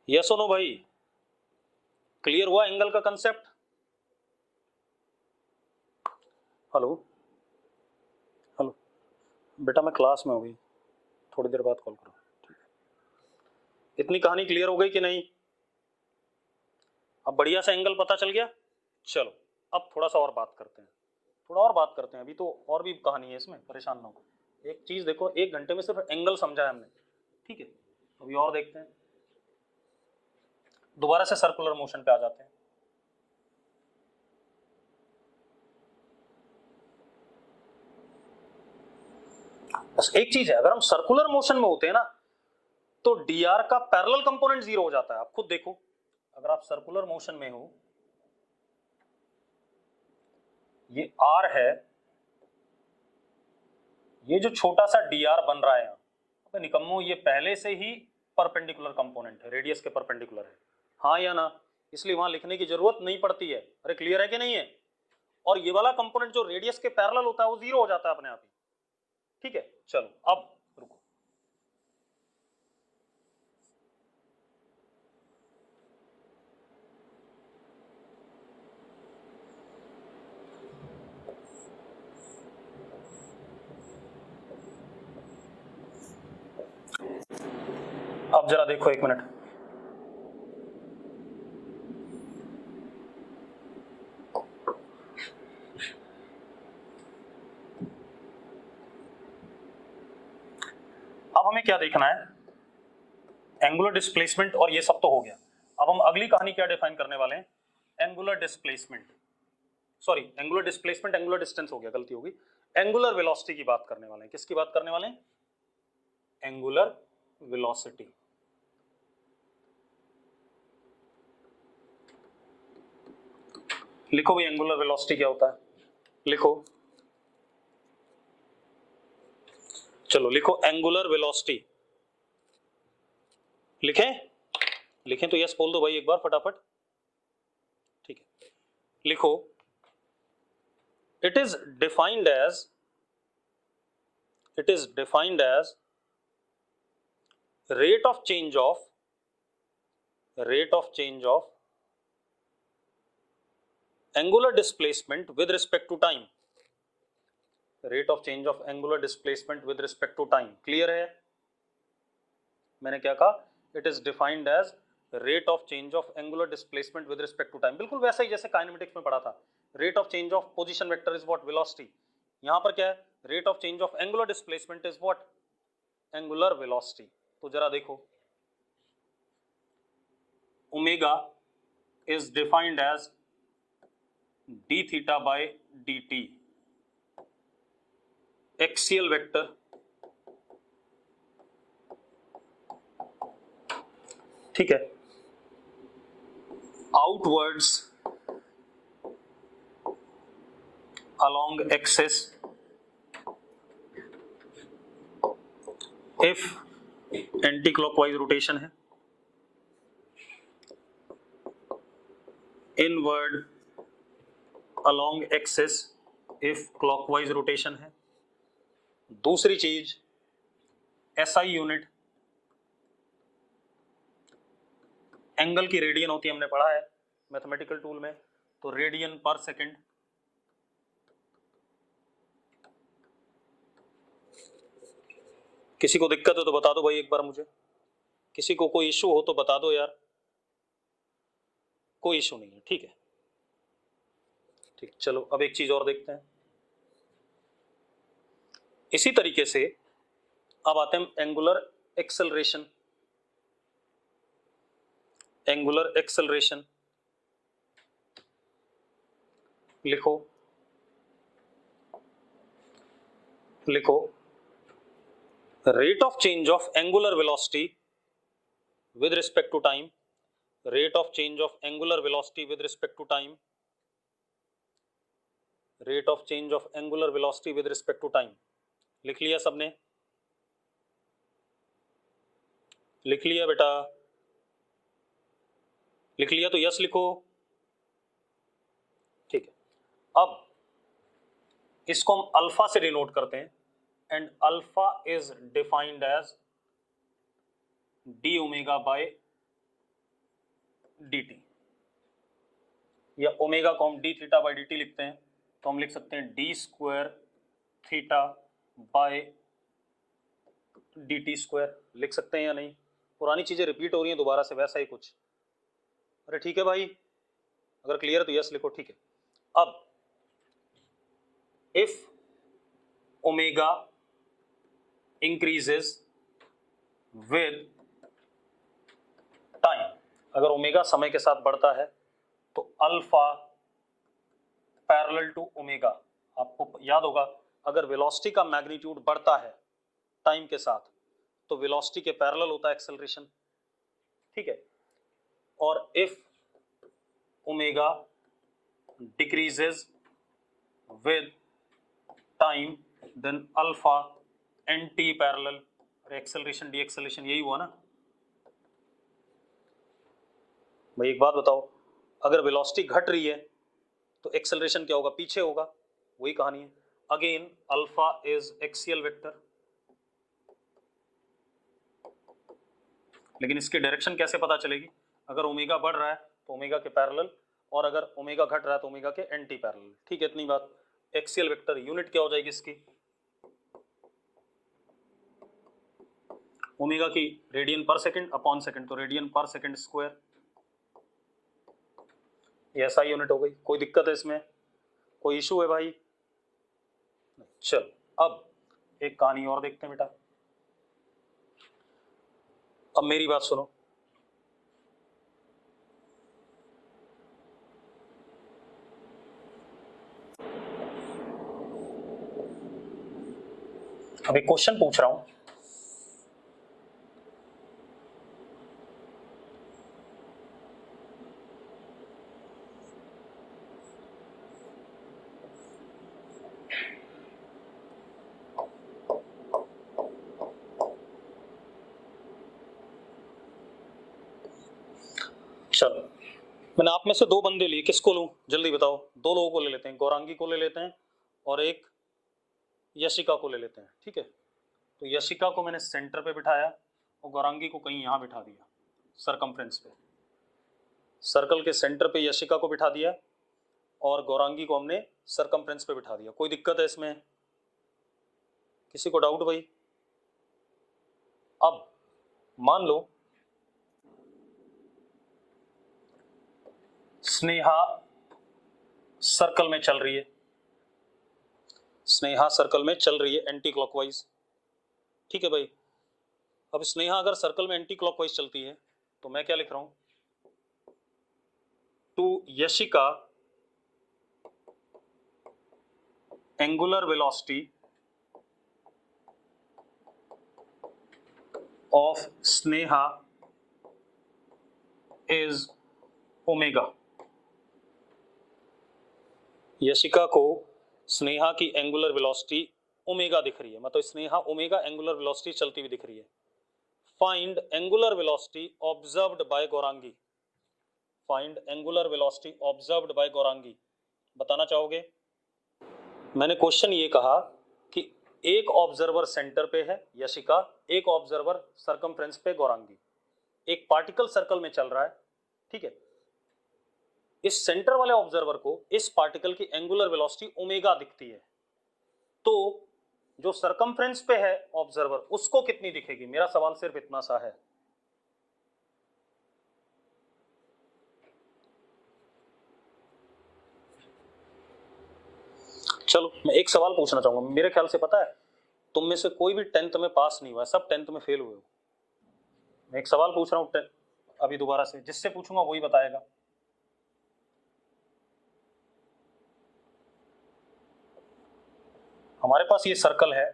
Yes और no भाई? क्लियर हुआ एंगल का कंसेप्ट? हेलो हेलो बेटा, मैं क्लास में हूँ भाई, थोड़ी देर बाद कॉल करो। इतनी कहानी क्लियर हो गई कि नहीं? अब बढ़िया सा एंगल पता चल गया। चलो अब थोड़ा सा और बात करते हैं, थोड़ा और बात करते हैं। अभी तो और भी कहानी है इसमें, परेशान ना हो। एक चीज देखो, 1 घंटे में सिर्फ एंगल समझा है हमने, ठीक है? अभी और देखते हैं, दोबारा से सर्कुलर मोशन पे आ जाते हैं। बस एक चीज है, अगर हम सर्कुलर मोशन में होते हैं ना तो dr का पैरेलल कंपोनेंट 0 हो जाता है। आप खुद देखो, अगर आप सर्कुलर मोशन में हो, ये r है, ये जो छोटा सा dr बन रहा है यहाँ, निकम्मो ये पहले से ही परपेंडिकुलर कंपोनेंट है, रेडियस के परपेंडिकुलर है, हाँ या ना? इसलिए वहां लिखने की जरूरत नहीं पड़ती है। अरे क्लियर है कि नहीं है? और ये वाला कंपोनेंट जो रेडियस के पैरेलल होता है वो 0 हो जाता है अपने आप ही, ठीक है? चलो अब रुको, अब जरा देखो 1 मिनट। अब हमें क्या देखना है? एंगुलर डिस्प्लेसमेंट और ये सब तो हो गया। अब हम अगली कहानी क्या डिफाइन करने वाले हैं? Angular displacement, sorry angular displacement, angular distance हो गया, गलती हो गई। एंगुलर वेलोसिटी की बात करने वाले हैं। किसकी बात करने वाले हैं? Angular velocity. लिखो भाई एंगुलर वेलोसिटी क्या होता है, लिखो। चलो लिखो एंगुलर वेलोसिटी। लिखें? लिखें तो यस बोल दो भाई एक बार फटाफट, ठीक है? लिखो, it is defined as rate of change of angular displacement with respect to time, rate of change of angular displacement with respect to time। Clear है? मैंने क्या कहा? It is defined as rate of change of angular displacement with respect to time। बिल्कुल वैसा ही जैसे kinematics में पढ़ा था, rate of change of position vector is what? velocity। यहां पर क्या है? rate of change of angular displacement is what? angular velocity। तो जरा देखो, omega is defined as d theta by dt, axial vector, ठीक है, outwards along axis if anticlockwise rotation है, inward along axis if clockwise rotation है। दूसरी चीज SI unit angle की रेडियन होती है, हमने पढ़ा है मैथमेटिकल टूल में, तो रेडियन पर सेकंड। किसी को दिक्कत हो तो बता दो भाई एक बार मुझे। किसी को कोई इशू हो तो बता दो यार, कोई इशू नहीं है, ठीक है। ठीक, चलो अब एक चीज और देखते हैं। इसी तरीके से अब आते हैं एंगुलर एक्सेलरेशन। एंगुलर एक्सेलरेशन लिखो, लिखो rate of change of angular velocity with respect to time, rate of change of angular velocity with respect to time, rate of change of angular velocity with respect to time। लिख लिया सबने? लिख लिया बेटा? लिख लिया तो यस लिखो, ठीक है। अब इसको हम अल्फा से डिनोट करते हैं, and alpha is defined as d omega by d t, या ओमेगा को हम d theta by d t लिखते हैं, तो हम लिख सकते हैं d square theta by d t square, लिख सकते हैं या नहीं? पुरानी चीजें रिपीट हो रही हैं दोबारा से, वैसा ही कुछ। अरे ठीक है भाई, अगर क्लियर है तो यस लिखो, ठीक है। अब if omega increases with time, अगर ओमेगा समय के साथ बढ़ता है तो अल्फा पैरेलल टू ओमेगा, आपको याद होगा अगर वेलोसिटी का मैग्नीट्यूड बढ़ता है टाइम के साथ तो वेलोसिटी के पैरेलल होता है एक्सेलरेशन, ठीक है। और if omega decreases with time then alpha anti parallel, acceleration deceleration, यही हुआ ना भाई? एक बात बताओ, अगर वेलोसिटी घट रही है तो एक्सेलरेशन क्या होगा? पीछे होगा, वही कहानी है। Again alpha is axial vector, लेकिन इसकी डायरेक्शन कैसे पता चलेगी? अगर ओमेगा बढ़ रहा है तो ओमेगा के पैरेलल, और अगर ओमेगा घट रहा है तो ओमेगा के एंटी पैरेलल, ठीक है। इतनी बात। एक्सियल वेक्टर यूनिट क्या हो जाएगी इसकी? ओमेगा की रेडियन पर सेकंड अपॉन सेकंड, तो रेडियन पर सेकंड स्क्वायर, ये ऐसा यूनिट हो गई। कोई दिक्कत है इसमें? कोई इशू है भाई? चल अब एक कहानी और देखते हैं बेटा। अब मेरी बात सुनो, अब एक क्वेश्चन पूछ रहा हूं, चलो मैंने आप में से दो बंदे लिए, किसको लूं जल्दी बताओ? दो लोगों को ले लेते हैं, गौरांगी को ले लेते हैं और एक यशिका को ले लेते हैं, ठीक है। तो यशिका को मैंने सेंटर पे बिठाया और गौरांगी को कहीं यहां बिठा दिया, सरकमफ्रेंस पे। सर्कल के सेंटर पे यशिका को बिठा दिया और गौरांगी को हमने सरकमफ्रेंस पे बिठा दिया। कोई दिक्कत है इसमें? किसी को डाउट भाई? अब मान लो स्नेहा सर्कल में चल रही है, स्नेहा सर्कल में चल रही है एंटी क्लॉकवाइज, ठीक है भाई। अब स्नेहा अगर सर्कल में एंटी क्लॉकवाइज चलती है तो मैं क्या लिख रहा हूं? To Yashika angular velocity of Sneha is omega. Yashika को स्नेहा की एंगुलर वेलोसिटी ओमेगा दिख रही है, मतलब स्नेहा ओमेगा एंगुलर वेलोसिटी चलती हुई दिख रही है। Find angular velocity observed bye Gaurangi, find angular velocity observed bye Gaurangi, बताना चाहोगे? मैंने क्वेश्चन ये कहा कि एक ऑब्जर्वर सेंटर पे है यशिका, एक ऑब्जर्वर सरकमफ्रेंस पे गौरांगी, एक पार्टिकल सर्कल में चल रहा है, ठीक है। इस सेंटर वाले ऑब्जर्वर को इस पार्टिकल की एंगुलर वेलोसिटी ओमेगा दिखती है, तो जो सरकमफ्रेंस पे है ऑब्जर्वर उसको कितनी दिखेगी? मेरा सवाल सिर्फ इतना सा है। चलो मैं एक सवाल पूछना चाहूंगा, मेरे ख्याल से पता है तुम में से कोई भी 10th में पास नहीं हुआ है, सब 10th में फेल हुए हो। मैं एक सवाल पूछ रहा हूँ अभी दोबारा से, जिससे पूछूंगा वही बताएगा। हमारे पास ये सर्कल है,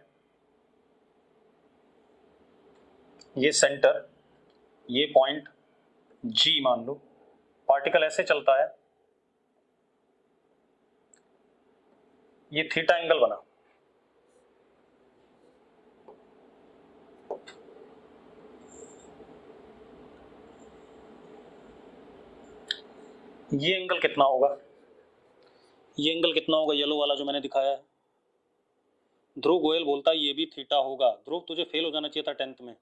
ये सेंटर, ये पॉइंट G मान लो, पार्टिकल ऐसे चलता है, ये थीटा एंगल बना, ये एंगल कितना होगा, ये एंगल कितना होगा, येलो वाला जो मैंने दिखाया है। ध्रुव गोयल बोलता है ये भी थीटा होगा। ध्रुव तुझे फेल हो जाना चाहिए था 10th में,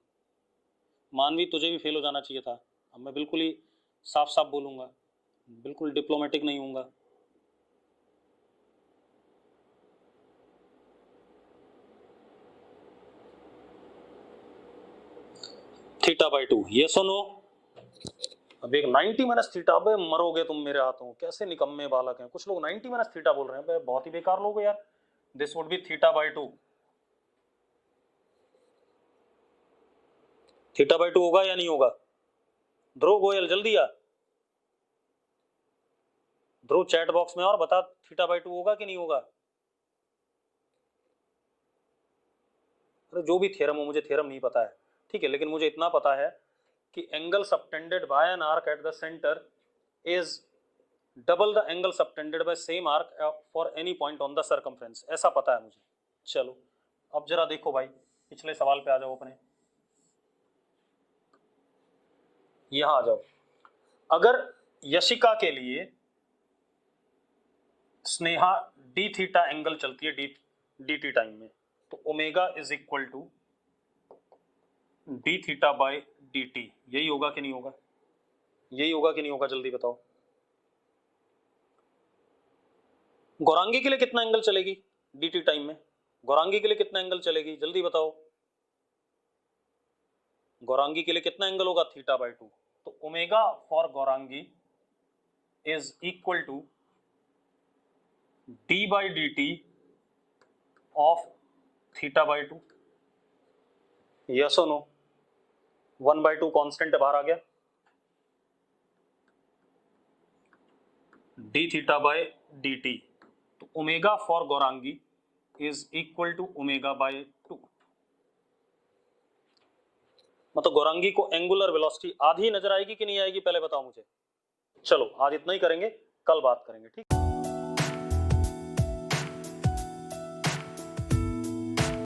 मानवी तुझे भी फेल हो जाना चाहिए था। अब मैं बिल्कुल ही साफ साफ बोलूंगा, बिल्कुल डिप्लोमेटिक नहीं हूंगा। थीटा बाई 2, ये सुनो। अब एक 90 माइनस थीटा, अब मरोगे तुम मेरे हाथों, कैसे निकम्मे बालक हैं। कुछ लोग 90 माइनस थीटा बोल रहे हैं, बहुत ही बेकार लोग यार। This would be theta by 2। Theta by 2 होगा या नहीं होगा? ध्रुव गोयल जल्दी आ, ध्रुव चैट बॉक्स में और बता थीटा बाई 2 होगा कि नहीं होगा। अरे जो भी थ्योरम हो, मुझे थ्योरम नहीं पता है, ठीक है, लेकिन मुझे इतना पता है कि angle subtended bye an arc at the centre is double the angle subtended bye same arc for any point on the circumference, ऐसा पता है मुझे। चलो अब जरा देखो भाई, पिछले सवाल पे आ जाओ अपने, यहां आ जाओ। अगर यशिका के लिए स्नेहा डी थीटा एंगल चलती है डी टी टाइम में, तो omega is equal to d theta by d t, यही होगा कि नहीं होगा, यही होगा कि नहीं होगा, जल्दी बताओ। गौरांगी के लिए कितना एंगल चलेगी डी टी टाइम में, गौरांगी के लिए कितना एंगल चलेगी, जल्दी बताओ। गौरांगी के लिए कितना एंगल होगा, थीटा बाई 2। तो omega for Gaurangi is equal to d by d t of theta by 2। Yes और नो? 1/2 कांस्टेंट बाहर आ गया, d theta by d t, तो omega for Gaurangi is equal to omega by 2। मतलब गौरांगी को एंगुलर वेलोसिटी आधी नजर आएगी कि नहीं आएगी, पहले बताओ मुझे। चलो आज इतना ही करेंगे, कल बात करेंगे, ठीक।